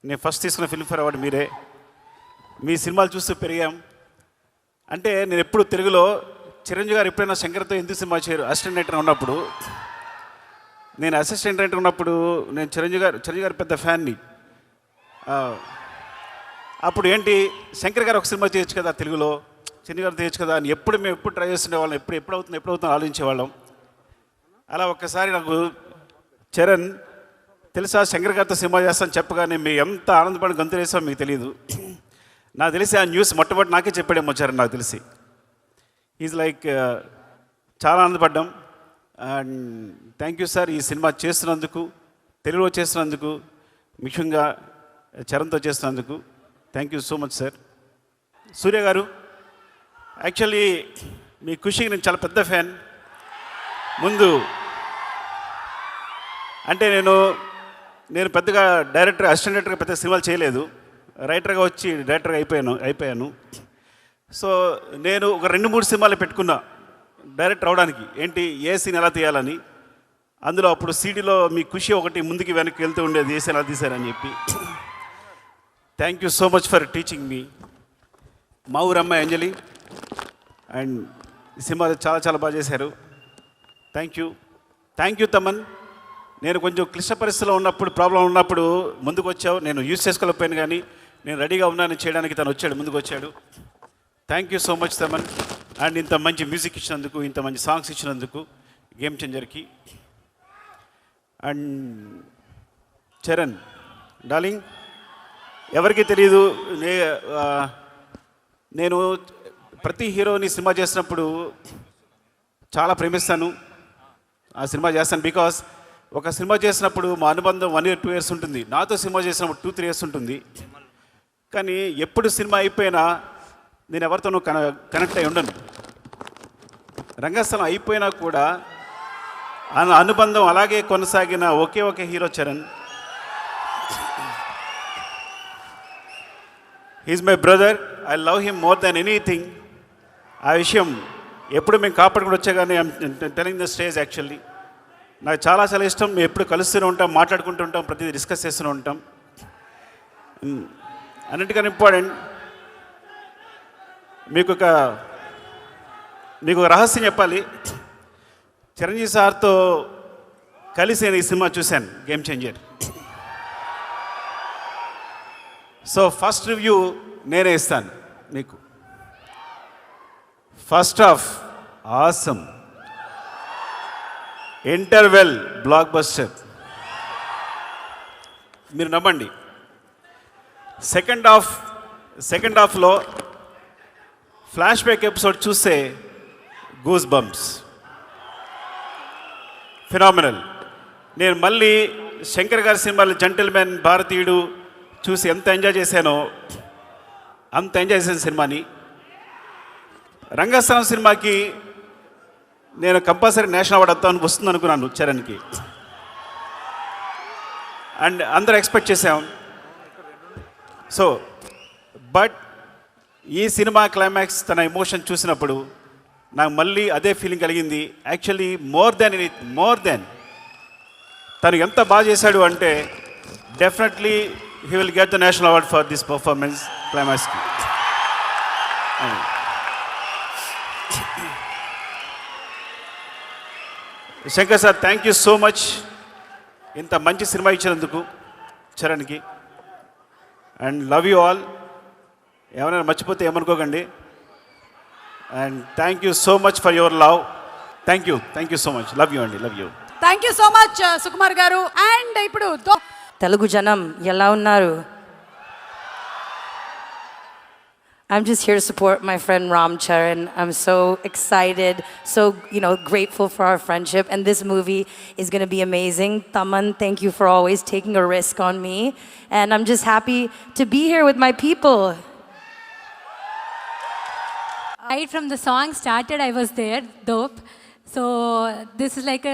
నేను ఫస్ట్ తీసుకున్న ఫిల్మ్ఫేర్ అవార్డు మీరే. మీ సినిమాలు చూస్తూ పెరిగాం. అంటే నేను ఎప్పుడు తెలుగులో చిరంజీవి గారు ఎప్పుడైనా శంకర్తో ఎందుకు సినిమా చేయరు అసిస్టెంట్ డైరెక్టర్ ఉన్నప్పుడు, నేను అసిస్టెంట్ డైరెక్టర్ ఉన్నప్పుడు నేను చిరంజీవి గారు పెద్ద ఫ్యాన్ని. అప్పుడు ఏంటి శంకర్ గారు ఒక సినిమా చేయొచ్చు కదా తెలుగులో, చిరంజీవి గారు చేయొచ్చు కదా అని మేము ఎప్పుడు ట్రై చేస్తుండేవాళ్ళం. ఎప్పుడు అవుతుందో ఆలోచించేవాళ్ళం. అలా ఒక్కసారి నాకు చరణ్ తెలుసా శంకర్ గారితో సినిమా చేస్తాను చెప్పగానే మీరు ఎంత ఆనందపడి గంతులేసామో మీకు తెలియదు. నాకు తెలిసి ఆ న్యూస్ మొట్టమొదటి నాకే చెప్పాడేమో వచ్చారని నాకు తెలిసి. ఈజ్ లైక్ చాలా ఆనందపడ్డాం. అండ్ థ్యాంక్ యూ సార్ ఈ సినిమా చేస్తున్నందుకు, తెలుగులో చేస్తున్నందుకు, ముఖ్యంగా చరణ్తో చేస్తున్నందుకు thank you so much sir. Suryah garu, actually మీ ఖుషికి నేను చాలా పెద్ద ఫ్యాన్. ముందు అంటే నేను పెద్దగా డైరెక్టర్, అసిస్టెంట్ డైరెక్టర్గా పెద్ద సినిమాలు చేయలేదు. రైటర్గా వచ్చి డైరెక్టర్గా అయిపోయాను. సో నేను ఒక 2-3 సినిమాలు పెట్టుకున్నా డైరెక్టర్ అవడానికి. ఏంటి, ఏ సీన్ ఎలా తీయాలని. అందులో అప్పుడు సీడీలో మీ ఖుషి ఒకటి ముందుకి వెనక్కి వెళ్తూ ఉండేది, ఏ సీన్ ఎలా తీశారని చెప్పి. Thank you so much for teaching మీ. మా ఊరమ్మాయి అంజలి అండ్ ఈ సినిమా చాలా చాలా బాగా చేశారు. Thank you Thaman. నేను కొంచెం క్లిష్ట పరిస్థితిలో ఉన్నప్పుడు, ప్రాబ్లం ఉన్నప్పుడు ముందుకు వచ్చావు. నేను యూజ్ చేసుకోలేకపోయాను, కానీ నేను రెడీగా ఉన్నాను చేయడానికి. తను వచ్చాడు, ముందుకు వచ్చాడు. Thank you so much Thaman. And ఇంత మంచి మ్యూజిక్ ఇచ్చినందుకు, ఇంత మంచి సాంగ్స్ ఇచ్చినందుకు గేమ్ చేంజర్కి. అండ్ చరణ్ డార్లింగ్, ఎవరికి తెలియదు, నేను ప్రతి హీరోని సినిమా చేసినప్పుడు చాలా ప్రేమిస్తాను. ఆ సినిమా చేస్తాను బికాస్ ఒక సినిమా చేసినప్పుడు మా అనుబంధం 1 year 2 years ఉంటుంది. నాతో సినిమా చేసినప్పుడు 2-3 years ఉంటుంది. కానీ ఎప్పుడు సినిమా అయిపోయినా నేను ఎవరితోనూ కనెక్ట్ అయి ఉండను. రంగస్థలం అయిపోయినా కూడా ఆ అనుబంధం అలాగే కొనసాగిన ఒకే hero Charan. He's my brother. I love him more than anything. ఆ విషయం ఎప్పుడు మేము కాపాడుకుని వచ్చా కానీ టెలింగ్ ద స్టేజ్. యాక్చువల్లీ నాకు చాలా చాలా ఇష్టం. మేము ఎప్పుడు కలుస్తూనే ఉంటాం, మాట్లాడుకుంటూ ఉంటాం, ప్రతిదీ డిస్కస్ చేస్తూనే ఉంటాం. అన్నిటికన్నా ఇంపార్టెంట్, మీకు ఒక రహస్యం చెప్పాలి. చిరంజీవి సార్తో కలిసి నేను ఈ సినిమా చూశాను, game changer. So first review నేనే ఇస్తాను మీకు. First half awesome, interval block buster, మీరు నమ్మండి. సెకండ్ హాఫ్లో ఫ్లాష్ బ్యాక్ ఎపిసోడ్ చూస్తే గూస్ బంప్స్, ఫినామినల్. నేను మళ్ళీ శంకర్ గారి సినిమాలు జెంటిల్మెన్, భారతీయుడు చూసి ఎంత ఎంజాయ్ చేశానో అంత ఎంజాయ్ చేసిన సినిమాని. రంగస్థలం సినిమాకి నేను కంపల్సరీ నేషనల్ అవార్డు వస్తాను, వస్తుంది అనుకున్నాను చరణ్కి. అండ్ అందరూ ఎక్స్పెక్ట్ చేసాం. సో బట్ ఈ సినిమా క్లైమాక్స్, తన ఎమోషన్ చూసినప్పుడు నాకు మళ్ళీ అదే ఫీలింగ్ కలిగింది. యాక్చువల్లీ మోర్ దెన్ తను ఎంత బాగా చేశాడు అంటే definitely he will get the national award for this performance క్లైమాక్స్కి. Shankar sir, thank you so much ఇంత మంచి సినిమా ఇచ్చినందుకు చరణ్కి. And love you all. ఎవరైనా మర్చిపోతే ఏమనుకోకండి. And thank you so much for your love. Thank you so much. Love you అండి, love you. Thank you so much Sukumar garu. And ఇప్పుడు తెలుగు జనం ఎలా ఉన్నారు? I'm just here to support my friend Ram Charan. I'm so excited, so grateful for our friendship, and this movie is going to be amazing. Taman, thank you for always taking a risk on me, and I'm just happy to be here with my people. Right from the song started, I was there, dope. So this is like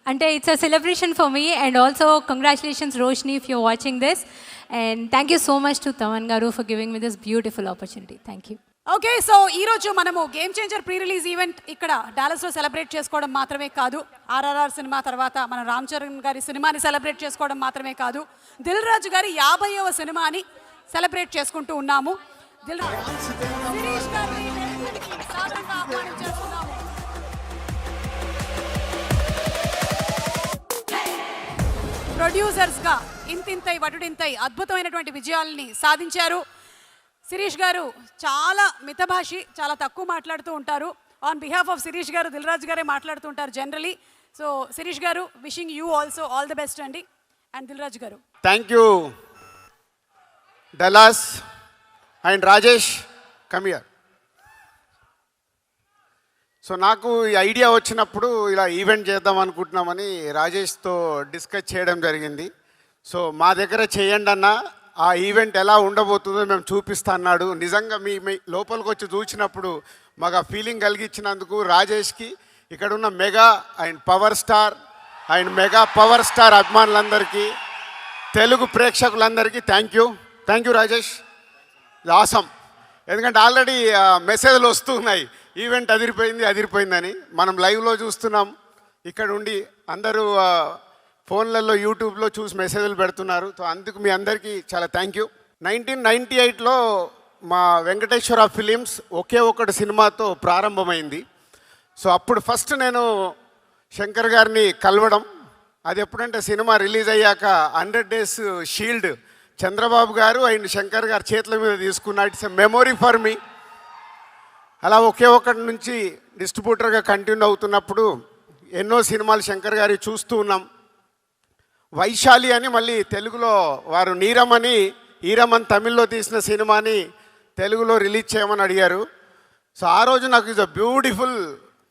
it's a celebration for me, and also congratulations Roshni if you're watching this. And thank you so much to Taman Garu for giving me this beautiful opportunity. Thank you. Okay, so ఈరోజు మనము game changer pre release event ఇక్కడ డాలస్లో celebrate చేసుకోవడం మాత్రమే కాదు, RRR cinema తర్వాత మన రామ్ చరణ్ గారి సినిమాని సెలబ్రేట్ చేసుకోవడం మాత్రమే కాదు, దిల్ రాజు గారి 50వ సినిమాని సెలబ్రేట్ చేసుకుంటూ ఉన్నాము. దిల్ రాజు శిరీష్ గారిని సాదరంగా ఆహ్వానించేస్తున్నాము. ప్రొడ్యూసర్స్గా ఇంతింతై వటుడింతై అద్భుతమైనటువంటి విజయాల్ని సాధించారు. శిరీష్ గారు చాలా మితభాషి, చాలా తక్కువ మాట్లాడుతూ ఉంటారు. ఆన్ బిహాఫ్ ఆఫ్ శిరీష్ గారు దిల్ రాజు గారే మాట్లాడుతూ ఉంటారు జనరలీ. సో శిరీష్ గారు, wishing you also all the best అండి. అండ్ దిల్ రాజు గారు. Thank you Dallas and Rajesh come here. So నాకు ఈ ఐడియా వచ్చినప్పుడు ఇలా ఈవెంట్ చేద్దాం అనుకుంటున్నామని రాజేష్తో డిస్కస్ చేయడం జరిగింది. సో మా దగ్గర చేయండి అన్న, ఆ ఈవెంట్ ఎలా ఉండబోతుందో మేము చూపిస్తా అన్నాడు. నిజంగా మీ లోపలికి వచ్చి చూసినప్పుడు మాకు ఆ ఫీలింగ్ కలిగించినందుకు రాజేష్కి, ఇక్కడ ఉన్న mega and power star and mega power star అభిమానులందరికీ, తెలుగు ప్రేక్షకులందరికీ థ్యాంక్ యూ రాజేష్. ఆసమ్. ఎందుకంటే ఆల్రెడీ మెసేజ్లు వస్తున్నాయి, ఈవెంట్ అదిరిపోయిందని. మనం లైవ్లో చూస్తున్నాం, ఇక్కడ ఉండి అందరూ ఫోన్లలో యూట్యూబ్లో చూసి మెసేజ్లు పెడుతున్నారు. సో అందుకు మీ అందరికీ చాలా థ్యాంక్ యూ. 1998లో మా వెంకటేశ్వర ఫిలిమ్స్ ఒకే ఒకటి సినిమాతో ప్రారంభమైంది. సో అప్పుడు ఫస్ట్ నేను శంకర్ గారిని కలవడం, అది ఎప్పుడంటే సినిమా రిలీజ్ అయ్యాక 100 డేస్ షీల్డ్ చంద్రబాబు గారు అండ్ శంకర్ గారు చేతుల మీద తీసుకున్న it's a memory for me. అలా ఒకే ఒకటి నుంచి డిస్ట్రిబ్యూటర్గా కంటిన్యూ అవుతున్నప్పుడు ఎన్నో సినిమాలు శంకర్ గారి చూస్తూ ఉన్నాం. వైశాలి అని మళ్ళీ తెలుగులో వారు నీరమని ఈరమన్ తమిళ్లో తీసిన సినిమాని తెలుగులో రిలీజ్ చేయమని అడిగారు. సో ఆ రోజు నాకు ఇది బ్యూటిఫుల్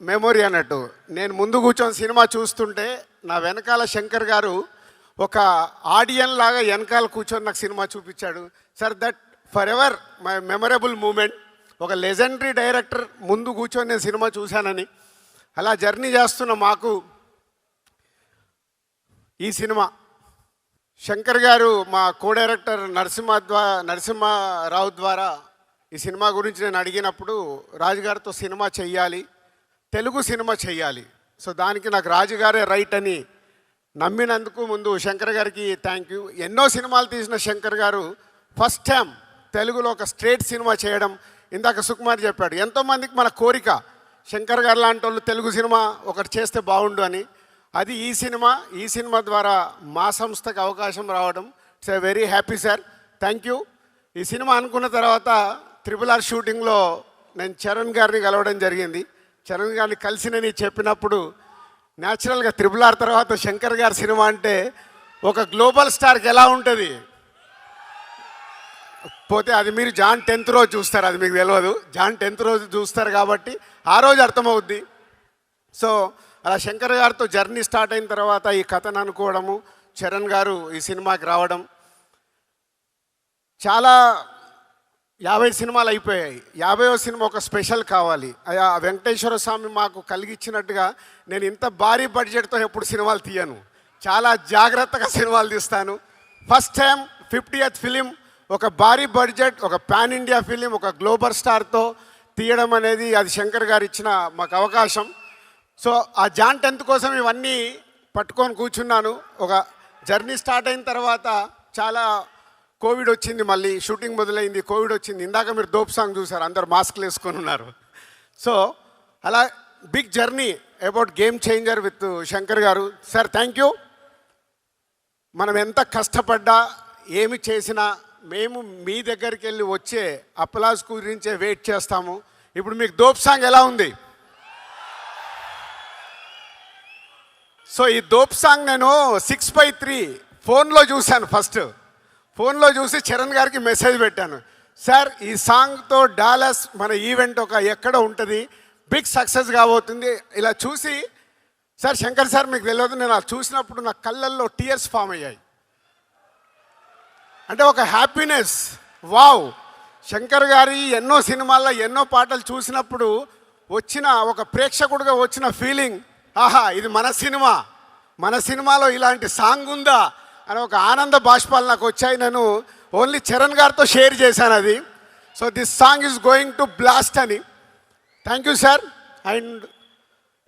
మెమొరీ అన్నట్టు. నేను ముందు కూర్చొని సినిమా చూస్తుంటే నా వెనకాల శంకర్ గారు ఒక ఆడియన్ లాగా వెనకాల కూర్చొని నాకు సినిమా చూపించాడు. Sir that forever my memorable moment. ఒక లెజెండరీ డైరెక్టర్ ముందు కూర్చొని నేను సినిమా చూశానని. అలా జర్నీ చేస్తున్న మాకు ఈ సినిమా శంకర్ గారు మా కో డైరెక్టర్ నరసింహారావు ద్వారా ఈ సినిమా గురించి నేను అడిగినప్పుడు రాజుగారితో సినిమా చెయ్యాలి, తెలుగు సినిమా చెయ్యాలి. సో దానికి నాకు రాజుగారే రైట్ అని నమ్మినందుకు ముందు శంకర్ గారికి థ్యాంక్ యూ. ఎన్నో సినిమాలు తీసిన శంకర్ గారు ఫస్ట్ టైం తెలుగులో ఒక స్ట్రేట్ సినిమా చేయడం. ఇందాక సుకుమార్ చెప్పాడు, ఎంతోమందికి మన కోరిక శంకర్ గారు లాంటి వాళ్ళు తెలుగు సినిమా ఒకటి చేస్తే బాగుండు అని. అది ఈ సినిమా ద్వారా మా సంస్థకు అవకాశం రావడం it's a very happy sir, thank you. ఈ సినిమా అనుకున్న తర్వాత RRR షూటింగ్లో నేను చరణ్ గారిని కలవడం జరిగింది. చరణ్ గారిని కలిసి నేను చెప్పినప్పుడు న్యాచురల్గా RRR తర్వాత శంకర్ గారి సినిమా అంటే ఒక గ్లోబల్ స్టార్కి ఎలా ఉంటుంది పోతే అది మీరు జాన్ 10th రోజు చూస్తారు, అది మీకు తెలియదు. జాన్ 10th రోజు చూస్తారు కాబట్టి ఆ రోజు అర్థమవుద్ది. సో అలా శంకర్ గారితో జర్నీ స్టార్ట్ అయిన తర్వాత ఈ కథను అనుకోవడము, చరణ్ గారు ఈ సినిమాకి రావడం, చాలా 50 సినిమాలు అయిపోయాయి. 50వ సినిమా ఒక స్పెషల్ కావాలి. ఆ వెంకటేశ్వర స్వామి మాకు కలిగించినట్టుగా నేను ఇంత భారీ బడ్జెట్తో ఎప్పుడు సినిమాలు తీయను, చాలా జాగ్రత్తగా సినిమాలు తీస్తాను. ఫస్ట్ టైం 50th ఫిలిం ఒక భారీ బడ్జెట్, ఒక పాన్ ఇండియా ఫిలిం, ఒక గ్లోబల్ స్టార్తో తీయడం అనేది అది శంకర్ గారు ఇచ్చిన మాకు అవకాశం. సో ఆ జాన్ 10th కోసం ఇవన్నీ పట్టుకొని కూర్చున్నాను. ఒక జర్నీ స్టార్ట్ అయిన తర్వాత చాలా కోవిడ్ వచ్చింది, మళ్ళీ షూటింగ్ మొదలైంది, కోవిడ్ వచ్చింది. ఇందాక మీరు దోప్ సాంగ్ చూసారు, అందరు మాస్క్లు వేసుకొని ఉన్నారు. సో అలా big journey about game changer with Shankar garu. Sir thank you. మనం ఎంత కష్టపడ్డా ఏమి చేసినా మేము మీ దగ్గరికి వెళ్ళి వచ్చే అప్లాజ్ గురించే వెయిట్ చేస్తాము. ఇప్పుడు మీకు దోప్ సాంగ్ ఎలా ఉంది? సో ఈ దోప్ సాంగ్ నేను 6/3 ఫోన్లో చూశాను. ఫస్ట్ ఫోన్లో చూసి చరణ్ గారికి మెసేజ్ పెట్టాను, సార్ ఈ సాంగ్తో డాలస్ మన ఈవెంట్ ఒక ఎక్కడ ఉంటుంది, బిగ్ సక్సెస్ కాబోతుంది. ఇలా చూసి సార్ శంకర్ సార్ మీకు తెలియదు, నేను అలా చూసినప్పుడు నా కళ్ళల్లో టీయర్స్ ఫామ్ అయ్యాయి. అంటే ఒక హ్యాపీనెస్, వావ్. శంకర్ గారి ఎన్నో సినిమాల్లో ఎన్నో పాటలు చూసినప్పుడు వచ్చిన ఒక ప్రేక్షకుడిగా వచ్చిన ఫీలింగ్, ఆహా ఇది మన సినిమాలో ఇలాంటి సాంగ్ ఉందా అని ఒక ఆనంద బాష్పాలు నాకు వచ్చాయి. నేను ఓన్లీ చరణ్ గారితో షేర్ చేశాను అది. So this song is going to blast అని. Thank you sir. అండ్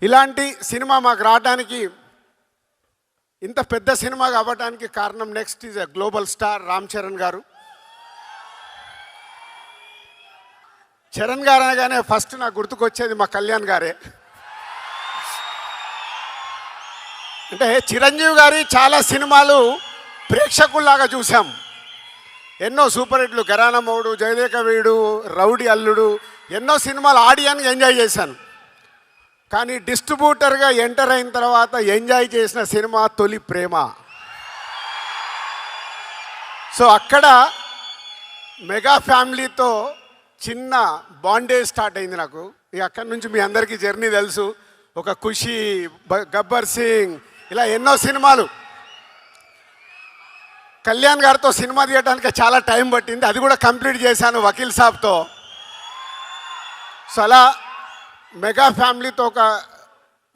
ఇలాంటి సినిమా మాకు రావడానికి, ఇంత పెద్ద సినిమా అవ్వడానికి కారణం next is a global star Ram Charan garu. Charan గారు అనగానే ఫస్ట్ నాకు గుర్తుకొచ్చేది మా కళ్యాణ్ గారే. అంటే చిరంజీవి గారి చాలా సినిమాలు ప్రేక్షకుల్లాగా చూసాం. ఎన్నో సూపర్ హిట్లు, ఘరానా మౌడు, జయదేక వీడు, రౌడీ అల్లుడు, ఎన్నో సినిమాలు ఆడియన్గా ఎంజాయ్ చేశాను. కానీ డిస్ట్రిబ్యూటర్గా ఎంటర్ అయిన తర్వాత ఎంజాయ్ చేసిన సినిమా తొలి ప్రేమ. సో అక్కడ మెగా ఫ్యామిలీతో చిన్న బాండేజ్ స్టార్ట్ అయింది నాకు. ఇక అక్కడి నుంచి మీ అందరికీ జర్నీ తెలుసు. ఒక ఖుషి, గబ్బర్ సింగ్, ఇలా ఎన్నో సినిమాలు. కళ్యాణ్ గారితో సినిమా తీయడానికి చాలా టైం పట్టింది, అది కూడా కంప్లీట్ చేశాను వకీల్ సాబ్తో. సో అలా మెగా ఫ్యామిలీతో ఒక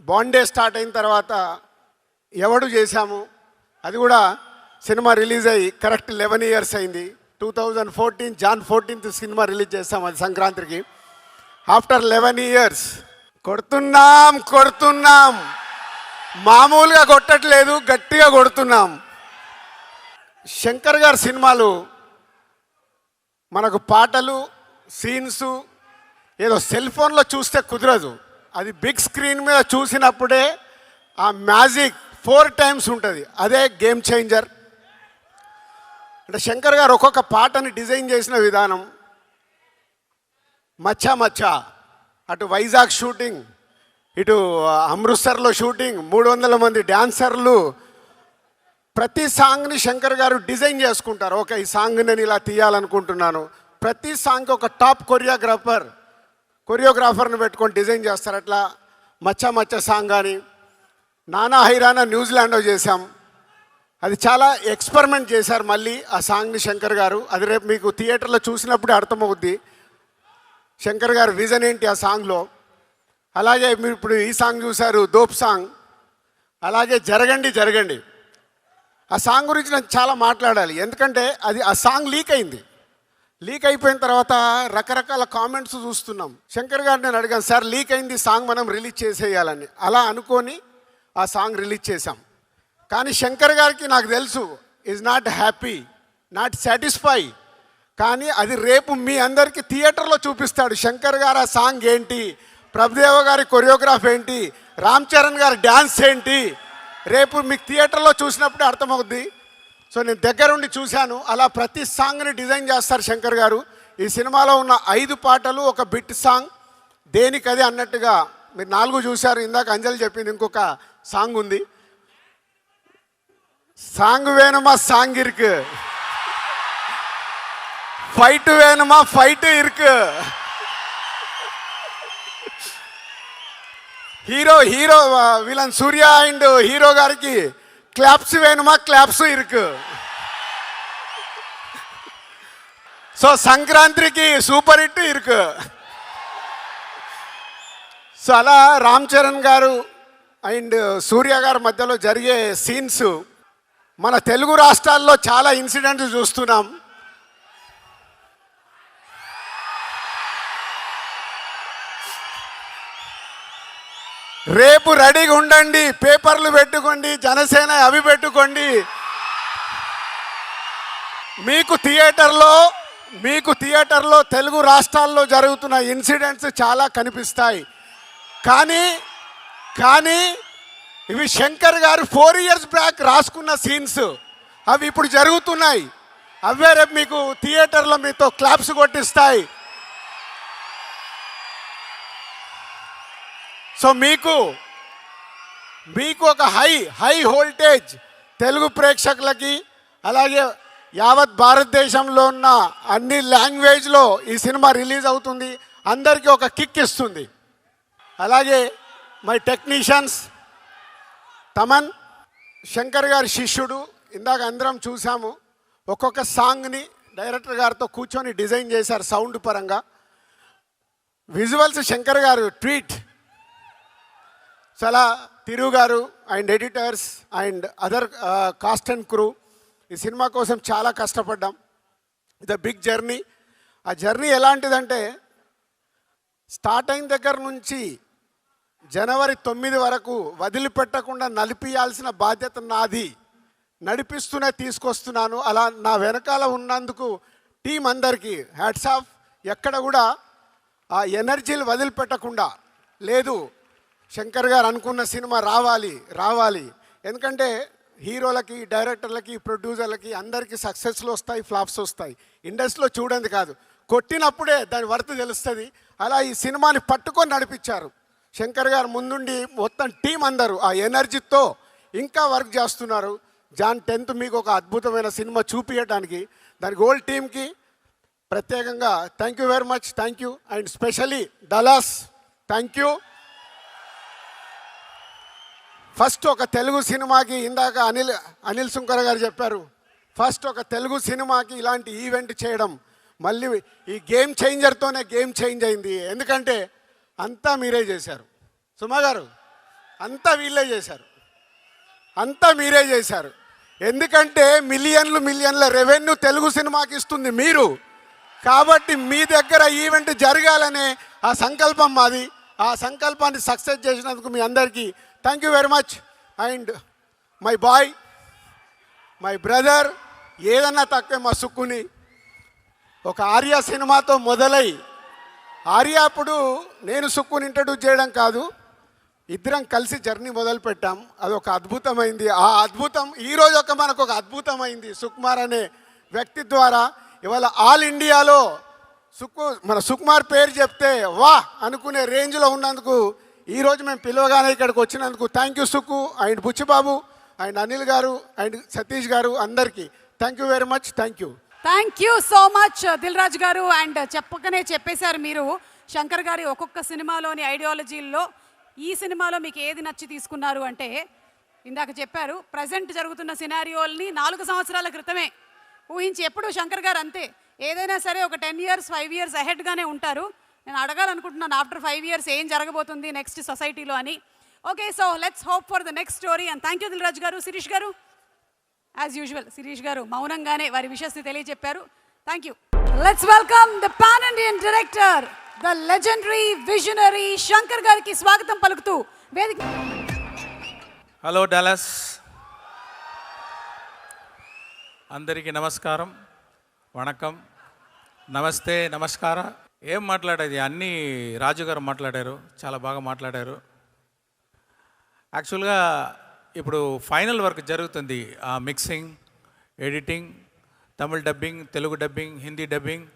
బాండే స్టార్ట్ అయిన తర్వాత ఎవడు చేశాము, అది కూడా సినిమా రిలీజ్ అయ్యి కరెక్ట్ 11 years అయింది. 2014 Jan 14th సినిమా రిలీజ్ చేస్తాం, అది సంక్రాంతికి. ఆఫ్టర్ 11 years కొడుతున్నాం, మామూలుగా కొట్టట్లేదు, గట్టిగా కొడుతున్నాం. శంకర్ గారి సినిమాలు మనకు పాటలు, సీన్స్ ఏదో సెల్ ఫోన్లో చూస్తే కుదరదు. అది బిగ్ స్క్రీన్ మీద చూసినప్పుడే ఆ మ్యాజిక్ 4 times ఉంటుంది. అదే గేమ్ చేంజర్. అంటే శంకర్ గారు ఒక్కొక్క పాటని డిజైన్ చేసిన విధానం, మచ్చా మచ్చా, అటు వైజాగ్ షూటింగ్, ఇటు అమృత్సర్లో షూటింగ్, 300 మంది డ్యాన్సర్లు, ప్రతి సాంగ్ని శంకర్ గారు డిజైన్ చేసుకుంటారు. ఓకే, ఈ సాంగ్ నేను ఇలా తీయాలనుకుంటున్నాను. ప్రతి సాంగ్కి ఒక టాప్ కొరియోగ్రాఫర్ని పెట్టుకొని డిజైన్ చేస్తారు. అట్లా మచ్చా మచ్చా సాంగ్ కానీ, నానా హైరానా న్యూజిలాండ్లో చేశాం. అది చాలా ఎక్స్పెరిమెంట్ చేశారు మళ్ళీ ఆ సాంగ్ని శంకర్ గారు. అది రేపు మీకు థియేటర్లో చూసినప్పుడే అర్థమవుద్ది శంకర్ గారు విజన్ ఏంటి ఆ సాంగ్లో. అలాగే మీరు ఇప్పుడు ఈ సాంగ్ చూశారు, దోప్ సాంగ్. అలాగే జరగండి. ఆ సాంగ్ గురించి నేను చాలా మాట్లాడాలి, ఎందుకంటే అది ఆ సాంగ్ లీక్ అయింది. లీక్ అయిపోయిన తర్వాత రకరకాల కామెంట్స్ చూస్తున్నాం. శంకర్ గారు నేను అడిగాను, సార్ లీక్ అయింది సాంగ్, మనం రిలీజ్ చేసేయాలని. అలా అనుకొని ఆ సాంగ్ రిలీజ్ చేశాం. కానీ శంకర్ గారికి నాకు తెలుసు is not happy, not satisfy. కానీ అది రేపు మీ అందరికీ థియేటర్లో చూపిస్తాడు. శంకర్ గారు ఆ సాంగ్ ఏంటి, ప్రభుదేవ గారి కొరియోగ్రాఫ్ ఏంటి, రామ్ చరణ్ గారి డ్యాన్స్ ఏంటి, రేపు మీకు థియేటర్లో చూసినప్పుడే అర్థమవుద్ది. సో నేను దగ్గరుండి చూశాను. అలా ప్రతి సాంగ్ని డిజైన్ చేస్తారు శంకర్ గారు. ఈ సినిమాలో ఉన్న 5 పాటలు ఒక బిట్ సాంగ్, దేనికదే అన్నట్టుగా. మీరు 4 చూశారు, ఇందాక అంజలి చెప్పింది ఇంకొక సాంగ్ ఉంది. సాంగ్ వేணுమా సాంగ్ ఇరుకు, ఫైట్ వేணுమా ఫైట్ ఇరుకు, hero villain Surya and hero గారికి క్లాప్స్ వేணுమా క్లాప్స్ ఇరుకు. సో సంక్రాంతికి సూపర్ హిట్ ఇరుకు. సో అలా రామ్ చరణ్ గారు అండ్ సూర్య గారి మధ్యలో జరిగే సీన్స్ మన తెలుగు రాష్ట్రాల్లో చాలా ఇన్సిడెంట్స్ చూస్తున్నాం. రేపు రెడీగా ఉండండి, పేపర్లు పెట్టుకోండి, జనసేన అవి పెట్టుకోండి. మీకు థియేటర్లో తెలుగు రాష్ట్రాల్లో జరుగుతున్న ఇన్సిడెంట్స్ చాలా కనిపిస్తాయి. కానీ ఇవి శంకర్ గారు 4 years బ్యాక్ రాసుకున్న సీన్స్, అవి ఇప్పుడు జరుగుతున్నాయి. అవే రేపు మీకు థియేటర్లో మీతో క్లాప్స్ కొట్టిస్తాయి. సో మీకు ఒక హై వోల్టేజ్ తెలుగు ప్రేక్షకులకి, అలాగే యావత్ భారతదేశంలో ఉన్న అన్ని లాంగ్వేజ్లో ఈ సినిమా రిలీజ్ అవుతుంది. అందరికీ ఒక కిక్ ఇస్తుంది. అలాగే మై టెక్నీషియన్స్, తమన్ శంకర్ గారి శిష్యుడు. ఇందాక అందరం చూసాము, ఒక్కొక్క సాంగ్ని డైరెక్టర్ గారితో కూర్చొని డిజైన్ చేశారు సౌండ్ పరంగా. విజువల్స్ శంకర్ గారు ట్వీట్. చాలా తిరు గారు and editors and other cost and crew ఈ సినిమా కోసం చాలా కష్టపడ్డాం. ఇది బిగ్ జర్నీ. ఆ జర్నీ ఎలాంటిదంటే స్టార్ట్ అయిన దగ్గర నుంచి జనవరి 9 వరకు వదిలిపెట్టకుండా నడిపియాల్సిన బాధ్యత నాది. నడిపిస్తూనే తీసుకొస్తున్నాను. అలా నా వెనకాల ఉన్నందుకు టీం అందరికీ హ్యాట్స్ ఆఫ్. ఎక్కడ కూడా ఆ ఎనర్జీలు వదిలిపెట్టకుండా లేదు, శంకర్ గారు అనుకున్న సినిమా రావాలి. ఎందుకంటే హీరోలకి, డైరెక్టర్లకి, ప్రొడ్యూసర్లకి అందరికీ సక్సెస్లు వస్తాయి, ఫ్లాప్స్ వస్తాయి. ఇండస్ట్రీలో చూడండి కాదు, కొట్టినప్పుడే దాని వర్త్ తెలుస్తుంది. అలా ఈ సినిమాని పట్టుకొని నడిపించారు శంకర్ గారు. ముందుండి మొత్తం టీం అందరూ ఆ ఎనర్జీతో ఇంకా వర్క్ చేస్తున్నారు. జాన్ 10th మీకు ఒక అద్భుతమైన సినిమా చూపించడానికి దానికి హోల్ టీమ్కి ప్రత్యేకంగా thank you very much, thank you. And specially Dallas thank you. First ఒక తెలుగు సినిమాకి, ఇందాక అనిల్ సుంకర గారు చెప్పారు, ఫస్ట్ ఒక తెలుగు సినిమాకి ఇలాంటి ఈవెంట్ చేయడం, మళ్ళీ ఈ గేమ్ చేంజర్తోనే గేమ్ చేంజ్ అయింది. ఎందుకంటే అంతా మీరే చేశారు సుమా గారు, అంతా వీళ్ళే చేశారు, అంతా మీరే చేశారు. ఎందుకంటే మిలియన్ల రెవెన్యూ తెలుగు సినిమాకి ఇస్తుంది మీరు. కాబట్టి మీ దగ్గర ఈవెంట్ జరగాలనే ఆ సంకల్పం మాది. ఆ సంకల్పాన్ని సక్సెస్ చేసినందుకు మీ అందరికీ thank you very much. And my boy, my brother, ఏదన్నా తక్కువ మా సుక్కుని ఒక ఆర్య సినిమాతో మొదలై, ఆర్య అప్పుడు నేను సుక్కుని ఇంట్రడ్యూస్ చేయడం కాదు, ఇద్దరం కలిసి జర్నీ మొదలు పెట్టాం. అదొక అద్భుతమైంది. ఆ అద్భుతం ఈరోజు మనకు ఒక అద్భుతమైంది సుకుమార్ అనే వ్యక్తి ద్వారా. ఇవాళ ఆల్ ఇండియాలో మన సుకుమార్ పేరు చెప్తే వా అనుకునే రేంజ్లో ఉన్నందుకు ఈరోజు మేము పిలవగానే ఇక్కడికి వచ్చినందుకు thank you Sukku and Buchibabu and Anil garu and Satish garu, అందరికీ thank you very much, thank you. Thank you so much Dil Raju గారు. అండ్ చెప్పకనే చెప్పేశారు మీరు శంకర్ గారి ఒక్కొక్క సినిమాలోని ఐడియాలజీల్లో ఈ సినిమాలో మీకు ఏది నచ్చి తీసుకున్నారు అంటే, ఇందాక చెప్పారు ప్రజెంట్ జరుగుతున్న సినారియోల్ని 4 సంవత్సరాల క్రితమే ఊహించి, ఎప్పుడు శంకర్ గారు అంతే, ఏదైనా సరే ఒక 10 years 5 years అహెడ్గానే ఉంటారు. నేను అడగాలనుకుంటున్నాను ఆఫ్టర్ 5 years ఏం జరగబోతుంది నెక్స్ట్ సొసైటీలో అని. Okay, so let's hope for the next story. And thank you Dil Raju గారు. శిరీష్ గారు, యాజ్ యూజువల్ శిరీష్ గారు మౌనంగానే వారి విషయస్ని తెలియజెప్పారు. Thank you. Let's welcome the pan Indian director, the legendary visionary Shankar గారికి స్వాగతం పలుకుతూ వేదిక. హలో డాలస్, అందరికీ నమస్కారం, వణకం, నమస్తే, నమస్కార. ఏం మాట్లాడేది, అన్నీ రాజుగారు మాట్లాడారు, చాలా బాగా మాట్లాడారు. యాక్చువల్గా ఇప్పుడు ఫైనల్ వర్క్ జరుగుతుంది, ఆ mixing, editing, Tamil dubbing, Telugu dubbing, Hindi dubbing,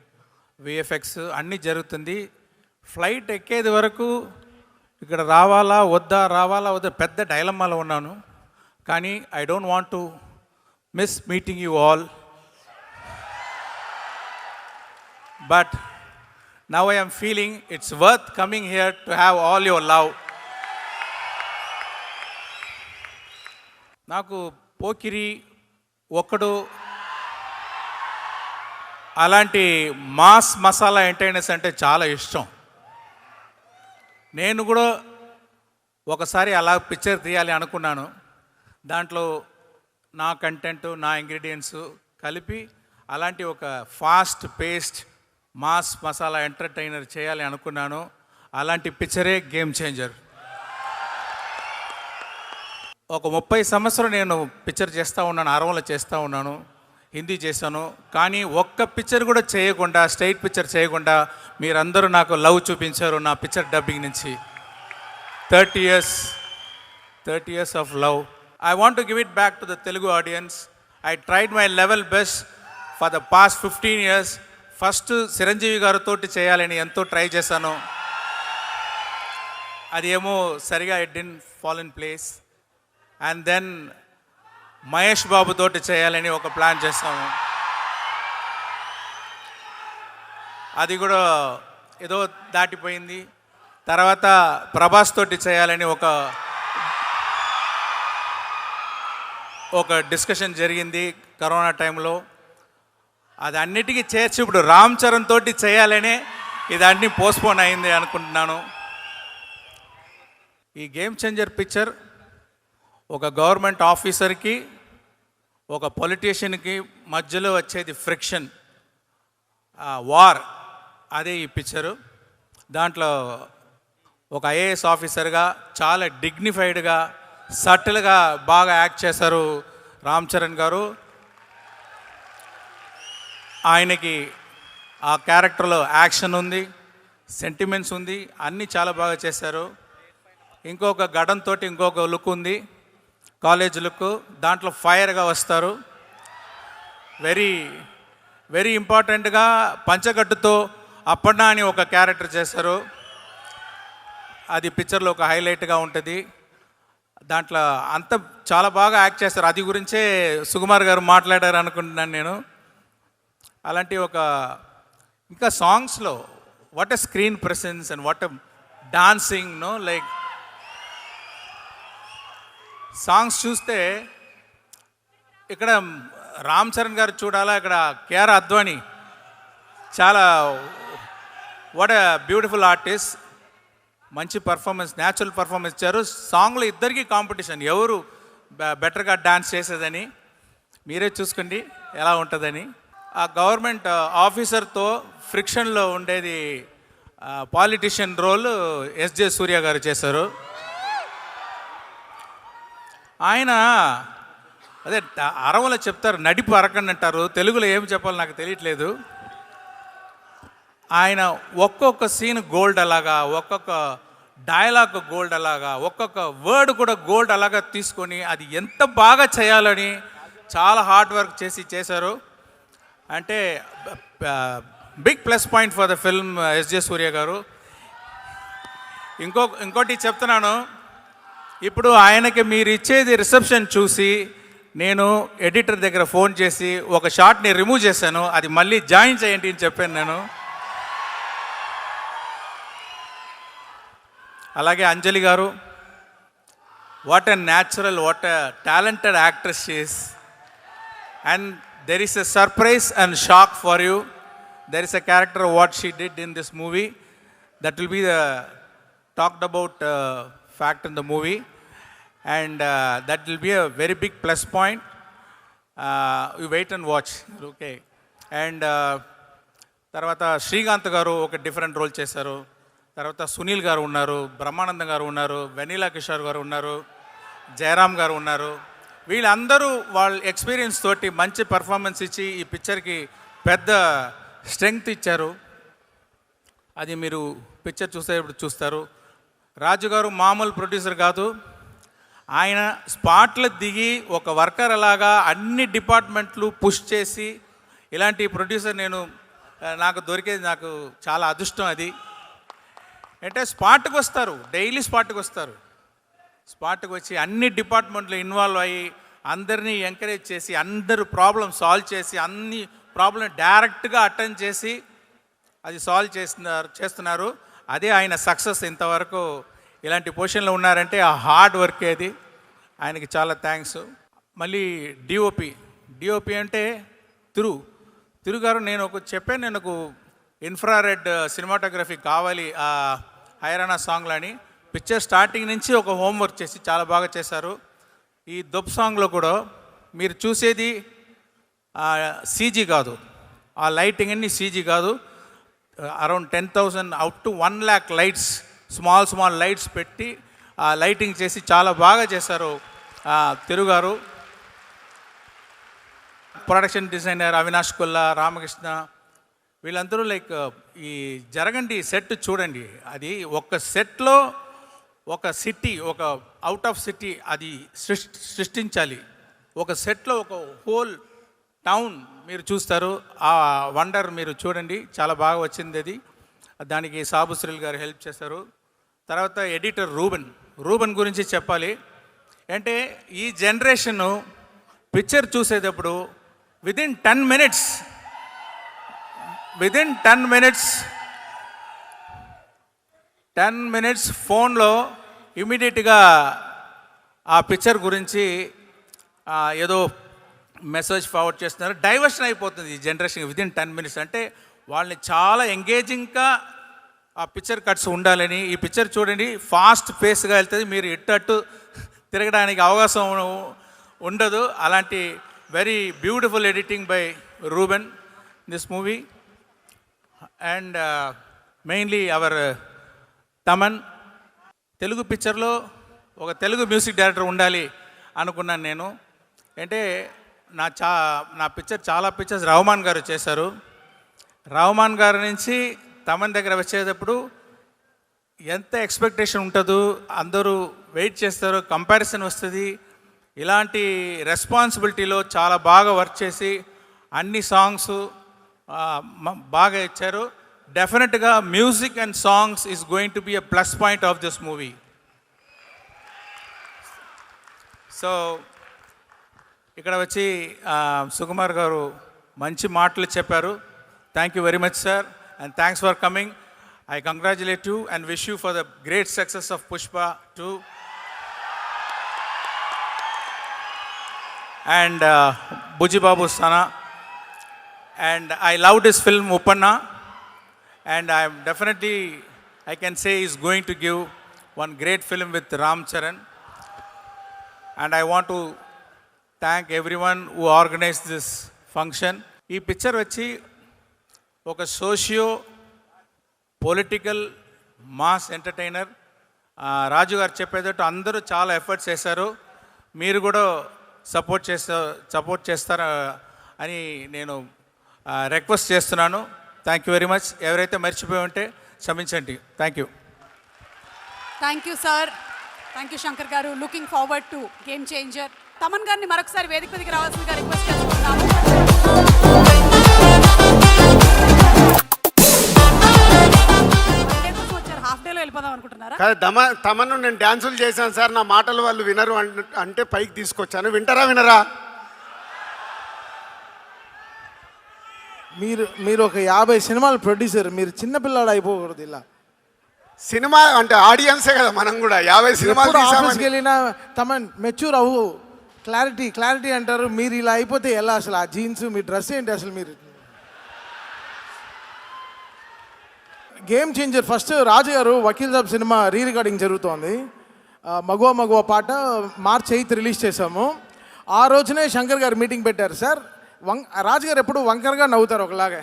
VFX అన్నీ జరుగుతుంది. ఫ్లైట్ ఎక్కేది వరకు ఇక్కడ రావాలా వద్దా పెద్ద డైలమాలో ఉన్నాను. కానీ I don't want to miss meeting you all, but now I am feeling it's worth coming here to have all your love. నాకు పోకిరి, ఒక్కడు అలాంటి మాస్ మసాలా ఎంటర్టైనర్స్ అంటే చాలా ఇష్టం. నేను కూడా ఒకసారి అలా పిక్చర్ తీయాలి అనుకున్నాను. దాంట్లో నా కంటెంట్, నా ఇంగ్రీడియంట్స్ కలిపి అలాంటి ఒక fast paced mass masala entertainer చేయాలి అనుకున్నాను. అలాంటి పిక్చరే గేమ్ చేంజర్. ఒక 30 సంవత్సరం నేను పిక్చర్ చేస్తూ ఉన్నాను, అరవలో చేస్తూ ఉన్నాను, హిందీ చేశాను. కానీ ఒక్క పిక్చర్ కూడా చేయకుండా, స్ట్రైట్ పిక్చర్ చేయకుండా మీరందరూ నాకు లవ్ చూపించారు నా పిక్చర్ డబ్బింగ్ నుంచి. 30 years of love. I want to give it back to the Telugu audience. I tried my level best for the past 15 years. First Chiranjeevi గారితో చేయాలని ఎంతో ట్రై చేశాను. అది ఏమో సరిగా it didn't fall in place. And then Mahesh Babu తోటి చేయాలని ఒక ప్లాన్ చేస్తాము, అది కూడా ఏదో దాటిపోయింది. తర్వాత ప్రభాస్ తోటి చేయాలని ఒక డిస్కషన్ జరిగింది కరోనా టైంలో. అది అన్నిటికీ చేర్చి ఇప్పుడు రామ్ చరణ్ తోటి చేయాలనే ఇది అన్నీ పోస్ట్పోన్ అయింది అనుకుంటున్నాను. ఈ గేమ్ చేంజర్ పిక్చర్ ఒక గవర్నమెంట్ ఆఫీసర్కి ఒక పొలిటీషియన్కి మధ్యలో వచ్చేది ఫ్రిక్షన్, వార్, అదే ఈ పిక్చరు. దాంట్లో ఒక ఐఏఎస్ ఆఫీసర్గా చాలా డిగ్నిఫైడ్గా సటిల్గా బాగా యాక్ట్ చేశారు రామ్ చరణ్ గారు. ఆయనకి ఆ క్యారెక్టర్లో యాక్షన్ ఉంది, సెంటిమెంట్స్ ఉంది, అన్నీ చాలా బాగా చేశారు. ఇంకొక గడంతో ఇంకొక లుక్ ఉంది, కాలేజ్ లుక్. దాంట్లో ఫైర్గా వస్తారు. వెరీ ఇంపార్టెంట్గా పంచగట్టుతో అప్పన్నా అని ఒక క్యారెక్టర్ చేశారు. అది పిక్చర్లో ఒక హైలైట్గా ఉంటుంది. దాంట్లో అంత చాలా బాగా యాక్ట్ చేస్తారు. అది గురించే సుకుమార్ గారు మాట్లాడారు అనుకుంటున్నాను నేను. అలాంటి ఒక ఇంకా సాంగ్స్లో what a screen presence and what a dancing no like songs చూస్తే ఇక్కడ రామ్ చరణ్ గారు చూడాలా, ఇక్కడ కేఆర్ అద్వానీ చాలా వాట్ ఎ బ్యూటిఫుల్ ఆర్టిస్ట్, మంచి పర్ఫార్మెన్స్, న్యాచురల్ పర్ఫార్మెన్స్ ఇచ్చారు. సాంగ్లో ఇద్దరికి కాంపిటీషన్, ఎవరు బెటర్గా డాన్స్ చేసేదని మీరే చూసుకోండి ఎలా ఉంటుందని. ఆ గవర్నమెంట్ ఆఫీసర్తో ఫ్రిక్షన్లో ఉండేది పాలిటిషియన్ రోల్ ఎస్జే సూర్య గారు చేశారు. ఆయన అదే అరవలో చెప్తారు, నడిపు అరకండి అంటారు, తెలుగులో ఏం చెప్పాలో నాకు తెలియట్లేదు. ఆయన ఒక్కొక్క సీన్ గోల్డ్ అలాగా, ఒక్కొక్క డైలాగ్ గోల్డ్ అలాగా, ఒక్కొక్క వర్డ్ కూడా గోల్డ్ అలాగా తీసుకొని అది ఎంత బాగా చేయాలని చాలా హార్డ్ వర్క్ చేశారు. అంటే big plus point for the film SJ సూర్య గారు. ఇంకోటి చెప్తున్నాను, ఇప్పుడు ఆయనకి మీరు ఇచ్చేది రిసెప్షన్ చూసి నేను ఎడిటర్ దగ్గర ఫోన్ చేసి ఒక షాట్ని రిమూవ్ చేశాను, అది మళ్ళీ జాయిన్ చేయండి అని చెప్పాను నేను. అలాగే అంజలి గారు, what a natural, what a talented actress she's. And there is a surprise and shock for you. There is a character what she did in this movie that will be the talked about fact in the movie. And that will be a very big plus point. You wait and watch, okay. And తర్వాత శ్రీకాంత్ గారు ఒక different role చేశారు. తర్వాత సునీల్ గారు ఉన్నారు, బ్రహ్మానందం గారు ఉన్నారు, vanilla Kishore గారు ఉన్నారు, జయరామ్ గారు ఉన్నారు. వీళ్ళందరూ వాళ్ళ ఎక్స్పీరియన్స్ తోటి మంచి పర్ఫార్మెన్స్ ఇచ్చి ఈ పిక్చర్కి పెద్ద స్ట్రెంగ్త్ ఇచ్చారు. అది మీరు పిక్చర్ చూసేటప్పుడు చూస్తారు. రాజు గారు మామూలు ప్రొడ్యూసర్ కాదు, ఆయన స్పాట్లో దిగి ఒక వర్కర్ అలాగా అన్ని డిపార్ట్మెంట్లు పుష్ చేసి ఇలాంటి ప్రొడ్యూసర్ నాకు దొరికేది నాకు చాలా అదృష్టం. అది అంటే స్పాట్కి వస్తారు, డైలీ స్పాట్కి వస్తారు, స్పాట్కి వచ్చి అన్ని డిపార్ట్మెంట్లు ఇన్వాల్వ్ అయ్యి అందరినీ ఎంకరేజ్ చేసి అందరూ ప్రాబ్లం సాల్వ్ చేసి అన్ని ప్రాబ్లం డైరెక్ట్గా అటెండ్ చేసి అది సాల్వ్ చేస్తున్నారు. అదే ఆయన సక్సెస్. ఇంతవరకు ఇలాంటి పొజిషన్లో ఉన్నారంటే ఆ హార్డ్ వర్క్ అది. ఆయనకి చాలా థ్యాంక్స్. మళ్ళీ డిఓపి అంటే తిరు గారు, నేను ఒక ఇన్ఫ్రారెడ్ సినిమాటోగ్రఫీ కావాలి ఆ హైరానా సాంగ్లో అని పిక్చర్ స్టార్టింగ్ నుంచి ఒక హోంవర్క్ చేసి చాలా బాగా చేశారు. ఈ దొబ్ సాంగ్లో కూడా మీరు చూసేది సీజీ కాదు, ఆ లైటింగ్ అన్ని సీజీ కాదు. Around 10,000 up to 1 lakh lights, small lights పెట్టి లైటింగ్ చేసి చాలా బాగా చేశారు తిరుగారు. ప్రొడక్షన్ డిజైనర్ అవినాష్ కొల్లా, రామకృష్ణ, వీళ్ళందరూ లైక్ ఈ జరగండి సెట్ చూడండి. అది ఒక సెట్లో ఒక సిటీ, ఒక అవుట్ ఆఫ్ సిటీ అది సృష్టించాలి. ఒక సెట్లో ఒక హోల్ టౌన్ మీరు చూస్తారు. ఆ వండర్ మీరు చూడండి, చాలా బాగా వచ్చింది అది. దానికి సాబు శ్రీల్ గారు హెల్ప్ చేశారు. తర్వాత ఎడిటర్ రూబెన్ గురించి చెప్పాలి. అంటే ఈ జనరేషను పిక్చర్ చూసేటప్పుడు విదిన్ 10 మినిట్స్ ఫోన్లో ఇమీడియట్గా ఆ పిక్చర్ గురించి ఏదో మెసేజ్ ఫార్వర్డ్ చేస్తున్నారు. డైవర్షన్ అయిపోతుంది ఈ జనరేషన్ విదిన్ 10 మినిట్స్. అంటే వాళ్ళని చాలా ఎంగేజింగ్గా ఆ పిక్చర్ కట్స్ ఉండాలని. ఈ పిక్చర్ చూడండి, ఫాస్ట్ పేస్గా వెళ్తుంది, మీరు ఇట్టట్టు తిరగడానికి అవకాశం ఉండదు. అలాంటి very beautiful editing by Ruben this movie. And mainly our Thaman. Telugu పిక్చర్లో ఒక తెలుగు మ్యూజిక్ డైరెక్టర్ ఉండాలి అనుకున్నాను నేను. అంటే నా పిక్చర్ చాలా పిక్చర్స్ రహమాన్ గారు చేశారు. రహమాన్ గారి నుంచి తమన్ దగ్గర వచ్చేటప్పుడు ఎంత ఎక్స్పెక్టేషన్ ఉంటుందో, అందరూ వెయిట్ చేస్తారు, కంపారిజన్ వస్తుంది. ఇలాంటి రెస్పాన్సిబిలిటీలో చాలా బాగా వర్క్ చేసి అన్ని సాంగ్స్ బాగా ఇచ్చారు. డెఫినెట్గా music and songs is going to B a plus point of this movie. So ఇక్కడ వచ్చి సుకుమార్ గారు మంచి మాటలు చెప్పారు. Thank you very much sir, and thanks for coming. I congratulate you and wish you for the great success of Pushpa 2. And Buji Babu Sana. And I loved his film Uppanna. And I can say he's going to give one great film with Ram Charan. And I want to thank everyone who organized this function. Ee picture vachi oka socio political mass entertainer Raju garu చెప్పేటట్టు అందరూ చాలా efforts చేశారు. మీరు కూడా support చేస్తారా అని నేను request చేస్తున్నాను. Thank you very much. ఎవరైతే మర్చిపోయి ఉంటే క్షమించండి. Thank you. Thank you sir. Thank you Shankar garu. Looking forward to game changer. Thaman గారిని మరొకసారి వేదిక మీదకి రావాల్సిందిగా రిక్వెస్ట్ చేస్తున్నాము. హాఫ్ డేలో వెళ్ళిపోదాం అనుకుంటున్నారా? తమను నేను డ్యాన్సులు చేశాను సార్, నా మాటలు వాళ్ళు వినరు అంటే పైకి తీసుకొచ్చాను. వింటారా? మీరు ఒక 50 సినిమాలు ప్రొడ్యూసర్, మీరు చిన్నపిల్లాడు అయిపోకూడదు. ఇలా సినిమా అంటే ఆడియన్సే కదా, మనం కూడా 50 సినిమాలు ఆఫీస్కి వెళ్ళినా తమన్ మెచ్యూర్ అవ్వు, క్లారిటీ అంటారు. మీరు ఇలా అయిపోతే ఎలా? అసలు ఆ జీన్స్, మీ డ్రెస్ ఏంటి అసలు? మీరు గేమ్ చేంజర్ ఫస్ట్ రాజు గారు Vakeel Saab cinema re recording జరుగుతోంది. మగువ పాట March 8 రిలీజ్ చేశాము. ఆ రోజునే శంకర్ గారు మీటింగ్ పెట్టారు. సార్ రాజు గారు ఎప్పుడు వంకరగా నవ్వుతారు, ఒకలాగా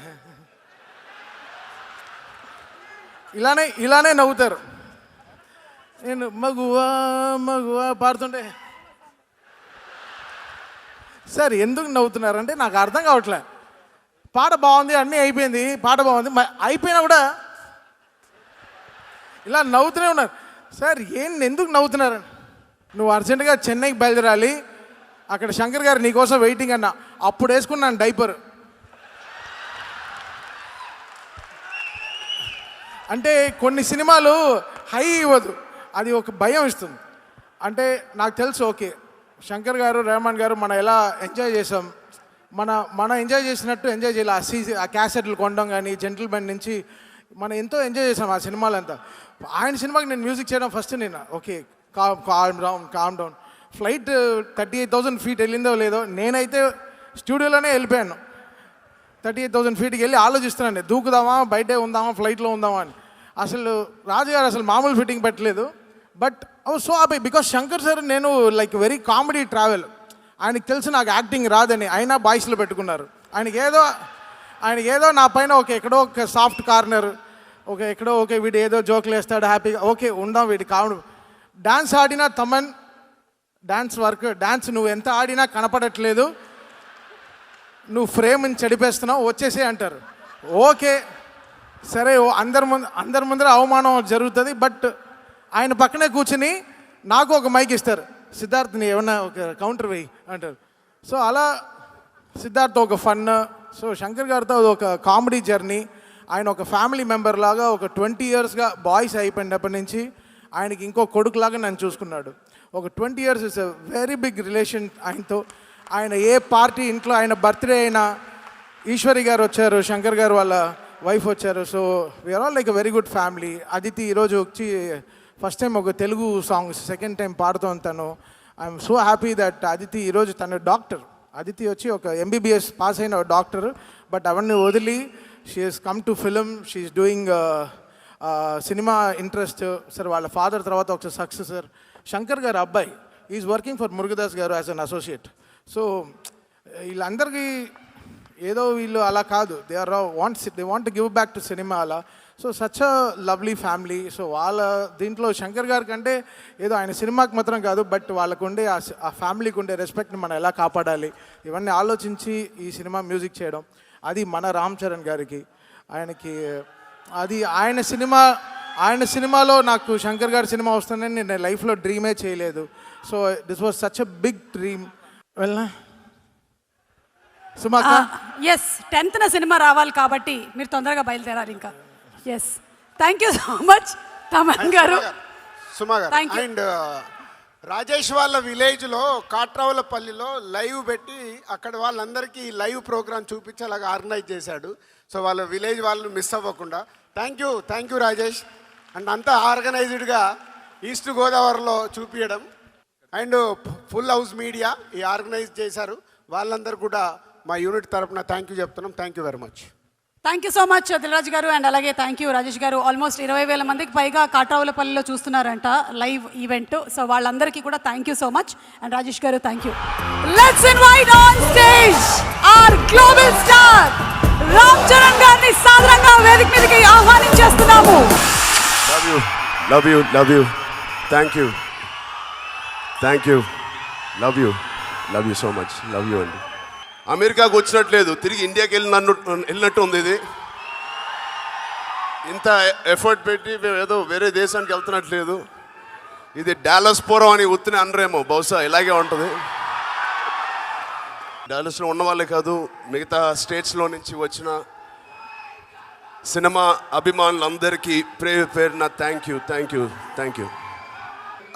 ఇలానే నవ్వుతారు. నేను మగువ పాడుతుంటే సార్ ఎందుకు నవ్వుతున్నారంటే నాకు అర్థం కావట్లే. పాట బాగుంది, అన్నీ అయిపోయింది, పాట బాగుంది, అయిపోయినా కూడా ఇలా నవ్వుతూనే ఉన్నారు. సార్ ఎందుకు నవ్వుతున్నారు? నువ్వు అర్జెంటుగా చెన్నైకి బయలుదేరాలి, అక్కడ శంకర్ గారు నీకోసం వెయిటింగ్ అన్న. అప్పుడు వేసుకున్నాను డైపర్. అంటే కొన్ని సినిమాలు హై ఇవ్వదు, అది ఒక భయం ఇస్తుంది. అంటే నాకు తెలుసు, ఓకే శంకర్ గారు, రెహమాన్ గారు మనం ఎలా ఎంజాయ్ చేసాం, మనం ఎంజాయ్ చేసినట్టు ఎంజాయ్ చేయాలి. ఆ క్యాసెట్లు కొనడం కానీ, జెంటిల్మెన్ నుంచి మనం ఎంతో ఎంజాయ్ చేసాం ఆ సినిమాలంతా. ఆయన సినిమాకి నేను మ్యూజిక్ చేయడం ఫస్ట్ నేను okay calm down. Flight 38,000 feet వెళ్ళిందో లేదో, నేనైతే స్టూడియోలోనే వెళ్ళిపోయాను. 38,000 ఫీట్కి వెళ్ళి ఆలోచిస్తున్నాను, దూకుదామా, బయటే ఉందామా, ఫ్లైట్లో ఉందామా అని. అసలు రాజుగారు అసలు మామూలు ఫిట్టింగ్ పెట్టలేదు. But so happy because Shankar sir నేను లైక్ వెరీ కామెడీ ట్రావెల్. ఆయనకి తెలుసు నాకు యాక్టింగ్ రాదని, అయినా బాయ్స్లో పెట్టుకున్నారు. ఆయనకి ఏదో నా పైన ఎక్కడో ఒక సాఫ్ట్ కార్నర్, ఎక్కడో వీడు ఏదో జోకులు వేస్తాడు, హ్యాపీగా ఓకే ఉందాం వీడి కావుడు. డాన్స్ ఆడినా తమన్ డాన్స్ నువ్వు ఎంత ఆడినా కనపడట్లేదు, నువ్వు ఫ్రేమ్ని చెడిపేస్తున్నావు, వచ్చేసే అంటారు. ఓకే సరే, అందరి ముందర అవమానం జరుగుతుంది. బట్ ఆయన పక్కనే కూర్చుని నాకు ఒక మైక్ ఇస్తారు, సిద్ధార్థ్ని ఏమన్నా ఒక కౌంటర్ వేయి అంటారు. సో అలా సిద్ధార్థ్ ఒక ఫన్. సో శంకర్ గారితో ఒక కామెడీ జర్నీ. ఆయన ఒక ఫ్యామిలీ మెంబర్ లాగా ఒక 20 ఇయర్స్గా బాయ్స్ అయిపోయినప్పటి నుంచి ఆయనకి ఇంకో కొడుకులాగా నన్ను చూసుకున్నాడు. ఒక 20 years is a very big relation ఆయనతో. ఆయన ఏ పార్టీ ఇంట్లో ఆయన బర్త్డే అయినా ఈశ్వరి గారు వచ్చారు, శంకర్ గారు వాళ్ళ వైఫ్ వచ్చారు. So we're all like a very good family. Aditi ఈరోజు వచ్చి ఫస్ట్ టైం ఒక తెలుగు సాంగ్ సెకండ్ టైం పాడుతోంది తను. I'm so happy that Aditi ఈరోజు తను డాక్టర్. అదితి వచ్చి ఒక MBBS పాస్ అయిన డాక్టర్. బట్ అవన్నీ వదిలి she has come to film. She is doing సినిమా ఇంట్రెస్ట్. సార్ వాళ్ళ ఫాదర్ తర్వాత ఒక సక్సెసర్ శంకర్ గారు అబ్బాయి ఈజ్ వర్కింగ్ ఫర్ మురుగదాస్ గారు యాజ్ అన్ అసోసియేట్. సో వీళ్ళందరికీ ఏదో వీళ్ళు అలా కాదు, they want to give back to cinema అలా. So such a lovely family. So వాళ్ళ దీంట్లో శంకర్ గారి కంటే ఏదో ఆయన సినిమాకి మాత్రం కాదు, బట్ వాళ్ళకు ఉండే ఆ ఫ్యామిలీకి ఉండే రెస్పెక్ట్ని మనం ఎలా కాపాడాలి, ఇవన్నీ ఆలోచించి ఈ సినిమా మ్యూజిక్ చేయడం, అది మన రామ్ చరణ్ గారికి. ఆయనకి అది ఆయన సినిమాలో నాకు శంకర్ గారి సినిమా వస్తుందని నేను లైఫ్లో డ్రీమే చేయలేదు. So this was such a big dream. వెళ్ళనా సుమాక? ఎస్, 10th సినిమా రావాలి కాబట్టి మీరు తొందరగా బయలుదేరారు ఇంకా. Yes, thank you so much Thaman గారు. సుమా గారు. అండ్ రాజేష్ వాళ్ళ విలేజ్లో కాట్రావులపల్లిలో లైవ్ పెట్టి అక్కడ వాళ్ళందరికీ లైవ్ ప్రోగ్రామ్ చూపించేలాగా ఆర్గనైజ్ చేశాడు. సో వాళ్ళ విలేజ్ వాళ్ళు మిస్ అవ్వకుండా థ్యాంక్ యూ రాజేష్. అండ్ అంతా ఆర్గనైజ్డ్గా ఈస్ట్ గోదావరిలో చూపించడం అండ్ ఫుల్ హౌస్ మీడియా ఈ ఆర్గనైజ్ చేశారు. వాళ్ళందరూ కూడా మా యూనిట్ తరపున థ్యాంక్ యూ చెప్తున్నాం. Thank you very much. Thank you so much Dilraj గారు. అండ్ అలాగే థ్యాంక్ యూ రాజేష్ గారు. ఆల్మోస్ట్ 20,000 మందికి పైగా కాట్రావులపల్లిలో చూస్తున్నారంట లైవ్ ఈవెంట్. సో వాళ్ళందరికీ కూడా thank you so much. And Rajesh garu thank you. Let's invite on stage our global star Ram Charan గారిని సాదరంగా వేదిక మీదకి ఆహ్వానించేస్తున్నాము. Love you thank you so much. Love you అండి. అమెరికాకు వచ్చినట్లేదు, తిరిగి ఇండియాకి వెళ్ళినట్టు ఉంది. ఇది ఇంత ఎఫర్ట్ పెట్టి మేము ఏదో వేరే దేశానికి వెళ్తున్నట్లేదు. ఇది డాలస్ పోరం అని ఉత్తిని అనరేమో, బహుశా ఇలాగే ఉంటుంది. డాలస్లో ఉన్న వాళ్ళే కాదు, మిగతా స్టేట్స్లో నుంచి వచ్చిన సినిమా అభిమానులందరికీ పేరున thank you.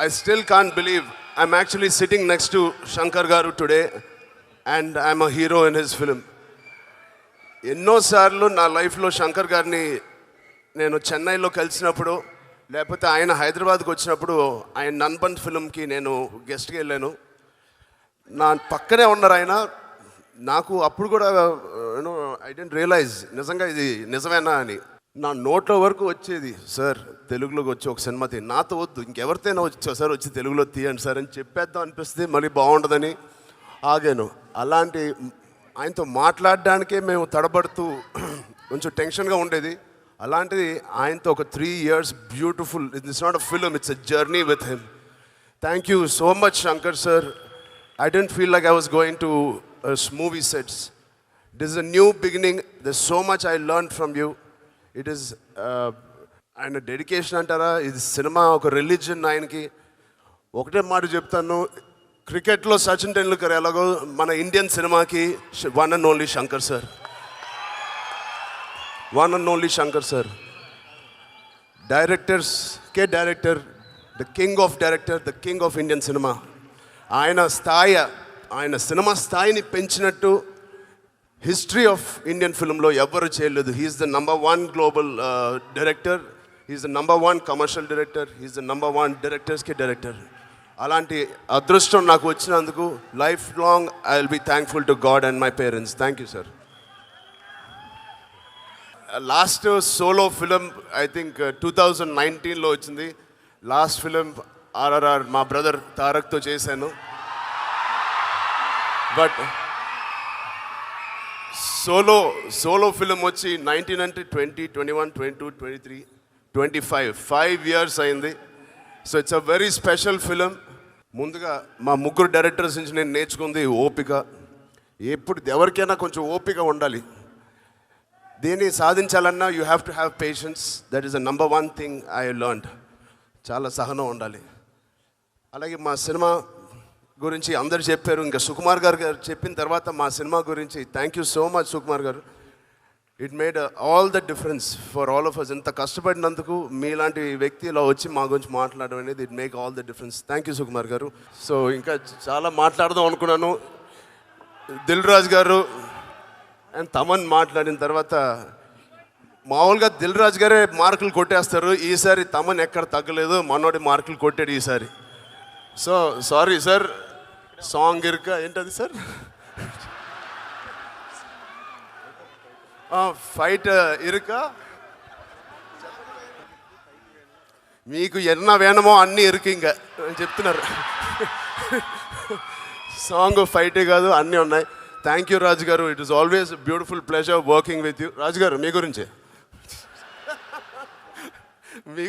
I still can't believe I'm actually sitting next to Shankar Garu today and I'm a hero in his film. ఎన్నోసార్లు నా లైఫ్లో శంకర్ గారిని నేను చెన్నైలో కలిసినప్పుడు, లేకపోతే ఆయన హైదరాబాద్కి వచ్చినప్పుడు ఆయన నన్బన్ ఫిల్మ్కి నేను గెస్ట్కి వెళ్ళాను. నా పక్కనే ఉన్నారు ఆయన. నాకు అప్పుడు కూడా ఐ డెంట్ రియలైజ్ నిజంగా ఇది నిజమేనా అని. నా నోట్ల వరకు వచ్చేది, సార్ తెలుగులోకి వచ్చి ఒక సినిమా తీ, నాతో వద్దు ఇంకెవరితోనైనా సార్ వచ్చి తెలుగులో తీయండి సార్ అని చెప్పేద్దాం అనిపిస్తే మళ్ళీ బాగుండదని ఆగాను. అలాంటి ఆయనతో మాట్లాడడానికే మేము తడబడుతూ కొంచెం టెన్షన్గా ఉండేది. అలాంటిది ఆయనతో ఒక 3 years beautiful, it's not a film, it's a journey with him. Thank you so much Shankar sir. I didn't feel like I was going to movie sets. This is a new beginning. There's so much I learned from you. It is ఆయన dedication అంటారా, ఇది cinema ఒక religion ఆయనకి. ఒకటే మాట చెప్తాను, క్రికెట్లో సచిన్ టెండూల్కర్ ఎలాగో మన ఇండియన్ సినిమాకి one and only Shankar sir. డైరెక్టర్స్కే director, the king of Indian cinema. ఆయన సినిమా స్థాయిని పెంచినట్టు హిస్టరీ ఆఫ్ ఇండియన్ ఫిల్మ్లో ఎవ్వరు చేయలేదు. He's the #1 global director, he's the #1 commercial director, he's the #1 డైరెక్టర్స్కి డైరెక్టర్. అలాంటి అదృష్టం నాకు వచ్చినందుకు life long I will be thankful to God and my parents. Thank you sir. Last solo film I think 2019లో వచ్చింది. లాస్ట్ ఫిలిం RRR మా brother తారక్తో చేశాను. But solo film వచ్చి 19 అంటే 20, 21, 22, 23, 25 5 years అయింది. So it's a very special film. ముందుగా మా ముగ్గురు డైరెక్టర్స్ నుంచి నేను నేర్చుకుంది ఓపిక. ఎప్పుడు ఎవరికైనా కొంచెం ఓపిక ఉండాలి. దేన్ని సాధించాలన్నా you have to have patience. That is the #1 thing I learned. చాలా సహనం ఉండాలి. అలాగే మా సినిమా గురించి అందరు చెప్పారు, ఇంకా సుకుమార్ గారు చెప్పిన తర్వాత మా సినిమా గురించి thank you so much Sukumar garu. It made all the difference for all of us. ఇంత కష్టపడినందుకు మీలాంటి వ్యక్తి ఇలా వచ్చి మా గురించి మాట్లాడడం అనేది it make all the difference. Thank you Sukumar గారు. సో ఇంకా చాలా మాట్లాడదాం అనుకున్నాను. దిల్ రాజు గారు అండ్ తమన్ మాట్లాడిన తర్వాత మామూలుగా దిల్ రాజు గారే మార్కులు కొట్టేస్తారు. ఈసారి తమన్ ఎక్కడ తగ్గలేదు, మనోడి మార్కులు కొట్టాడు ఈసారి. So sorry sir. సాంగ్ ఇరుక ఏంటది సార్, ఫైట్ ఇరుక, మీకు ఎన్న వేణమో అన్నీ ఇరుకు ఇంకా చెప్తున్నారు. సాంగ్ ఫైటే కాదు అన్నీ ఉన్నాయి. Thank you Raju garu. It is always beautiful pleasure working with you. Raju garu మీ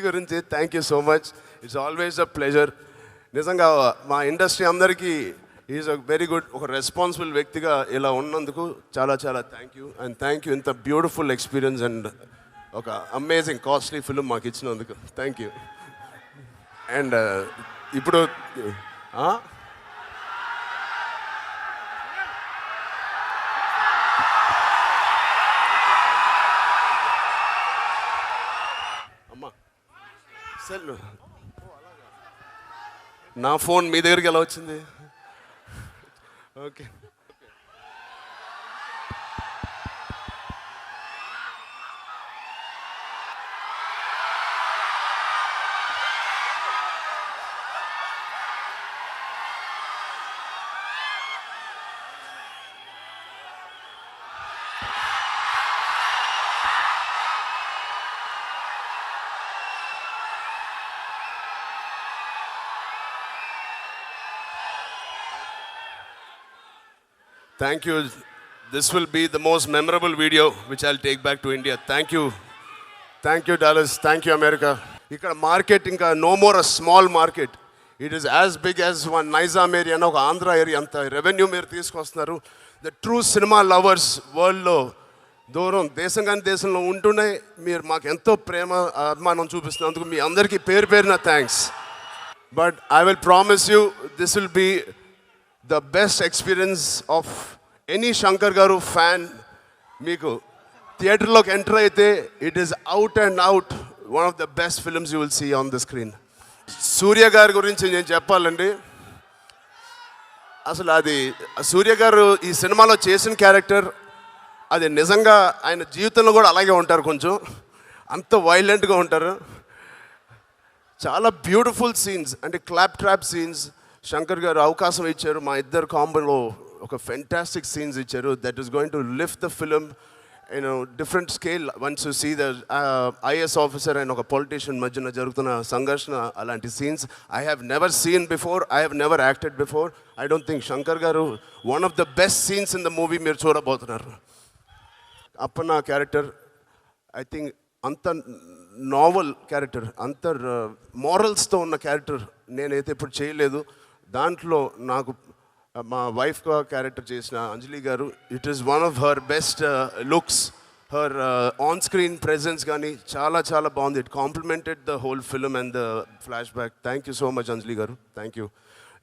గురించి thank you so much. It's always a pleasure. నిజంగా మా ఇండస్ట్రీ అందరికీ ఈజ్ అ వెరీ గుడ్, ఒక రెస్పాన్సిబుల్ వ్యక్తిగా ఇలా ఉన్నందుకు చాలా చాలా thank you. And thank you ఇంత బ్యూటిఫుల్ ఎక్స్పీరియన్స్ అండ్ ఒక అమేజింగ్ కాస్ట్లీ ఫిలిం మాకు ఇచ్చినందుకు థ్యాంక్ యూ. అండ్ ఇప్పుడు అమ్మా సెల్ నా ఫోన్ మీ దగ్గరికి ఎలా వచ్చింది? Okay. Thank you. This will be the most memorable video which I'll take back to India. Thank you. Thank you, Dallas. Thank you, America. ఇక్కడ market ఇంకా no more a small market. It is as big as one Nizam area అని ఒక Andhra area అంత revenue మీరు తీసుకొస్తున్నారు. The true cinema lovers వరల్డ్లో దూరం దేశం కానీ దేశంలో ఉంటూనే మీరు మాకు ఎంతో ప్రేమ అభిమానం చూపిస్తున్నందుకు మీ అందరికీ పేరు పేరున thanks. But I will promise you this will be the best experience of any Shankar Garu fan. Meeku theatre loki enter aithe it is out and out one of the best films you will see on the screen. Surya garu gurinchi nenu cheppalandi. అసలు అది సూర్య గారు ఈ సినిమాలో చేసిన character అది నిజంగా ఆయన జీవితంలో కూడా అలాగే ఉంటారు. కొంచెం అంత వైలెంట్గా ఉంటారు. చాలా బ్యూటిఫుల్ సీన్స్ అంటే clap trap scenes Shankar garu అవకాశం ఇచ్చారు. మా ఇద్దరు కాంబోలో ఒక ఫెంటాస్టిక్ సీన్స్ ఇచ్చారు. That is going to lift the film in different scale. Once you see the IAS officer and ఒక పొలిటీషియన్ మధ్యన జరుగుతున్న సంఘర్షణ, అలాంటి scenes I have never seen before. I have never acted before. I don't think Shankar garu one of the best scenes in the movie మీరు చూడబోతున్నారు. Appanna character I think అంత naval character, అంత మారల్స్తో ఉన్న క్యారెక్టర్ నేనైతే ఇప్పుడు చేయలేదు. దాంట్లో నాకు మా వైఫ్గా క్యారెక్టర్ చేసిన Anjali garu, it is one of her best looks. Her on screen presence కానీ చాలా చాలా బాగుంది. It complemented the whole film and the flashback. Thank you so much Anjali garu. Thank you.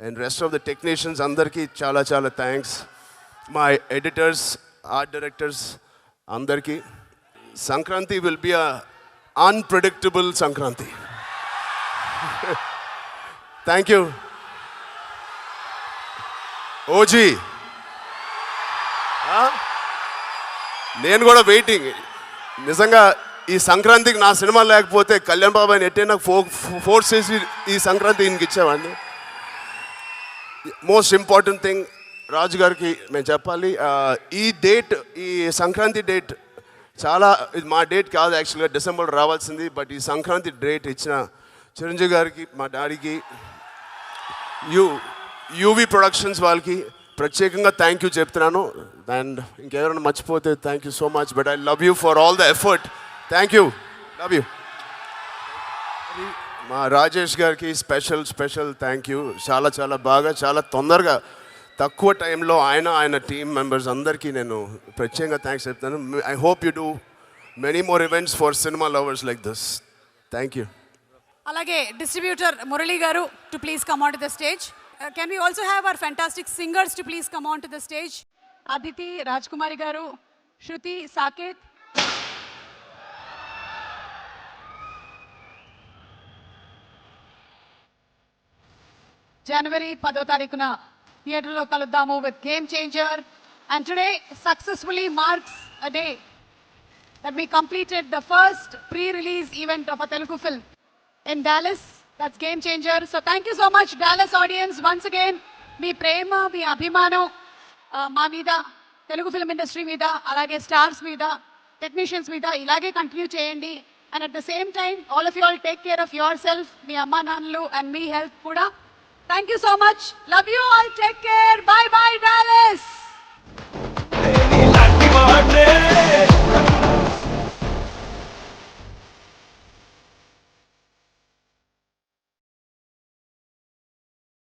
And rest of the technicians అందరికీ చాలా చాలా thanks. మా editors, art directors అందరికీ. Sankranti will be a unpredictable Sankranti. Thank you. OG నేను కూడా waiting. నిజంగా ఈ సంక్రాంతికి నా సినిమా లేకపోతే కళ్యాణ్ బాబు అని ఎట్టే నాకు ఫోర్స్ చేసి ఈ సంక్రాంతి ఈయనకి ఇచ్చేవాడిని. మోస్ట్ ఇంపార్టెంట్ థింగ్ రాజు గారికి మేము చెప్పాలి, ఈ డేట్, ఈ సంక్రాంతి డేట్ చాలా, ఇది మా డేట్ కాదు యాక్చువల్గా, డిసెంబర్ రావాల్సింది. బట్ ఈ సంక్రాంతి డేట్ ఇచ్చిన చిరంజీవి గారికి, మా డాడీకి, యూవీ ప్రొడక్షన్స్ వాళ్ళకి ప్రత్యేకంగా థ్యాంక్ యూ చెప్తున్నాను. అండ్ ఇంకెవరైనా మర్చిపోతే thank you so much. But I love you for all the effort. Thank you. Love you. మా రాజేష్ గారికి స్పెషల్ థ్యాంక్ యూ. చాలా చాలా బాగా, చాలా తొందరగా, తక్కువ టైంలో ఆయన టీమ్ మెంబర్స్ అందరికీ నేను ప్రత్యేకంగా థ్యాంక్స్ చెప్తాను. I hope you do many more events for cinema lovers like this. Thank you. అలాగే డిస్ట్రిబ్యూటర్ మురళీ గారు to please come on to the stage. Can we also have our fantastic singers to please come on to the stage? Aditi, Rajkumari garu, Shruti, Saket. January 10వ తారీఖున థియేటర్లో కలుద్దాము with Game Changer. And today successfully marks a day that we completed the first pre-release event of a Telugu film in Dallas. That's Game Changer. So thank you so much, Dallas audience. Once again, మీ ప్రేమ, మీ అభిమానం మా మీద, Telugu film industry మీద, అలాగే stars మీద, technicians మీద ఇలాగే continue చేయండి. And at the same time all of you all take care of your self, మీ అమ్మా నాన్నలు అండ్ మీ హెల్త్ కూడా. Thank you so much. Love you all. Take care. Bye bye Dallas.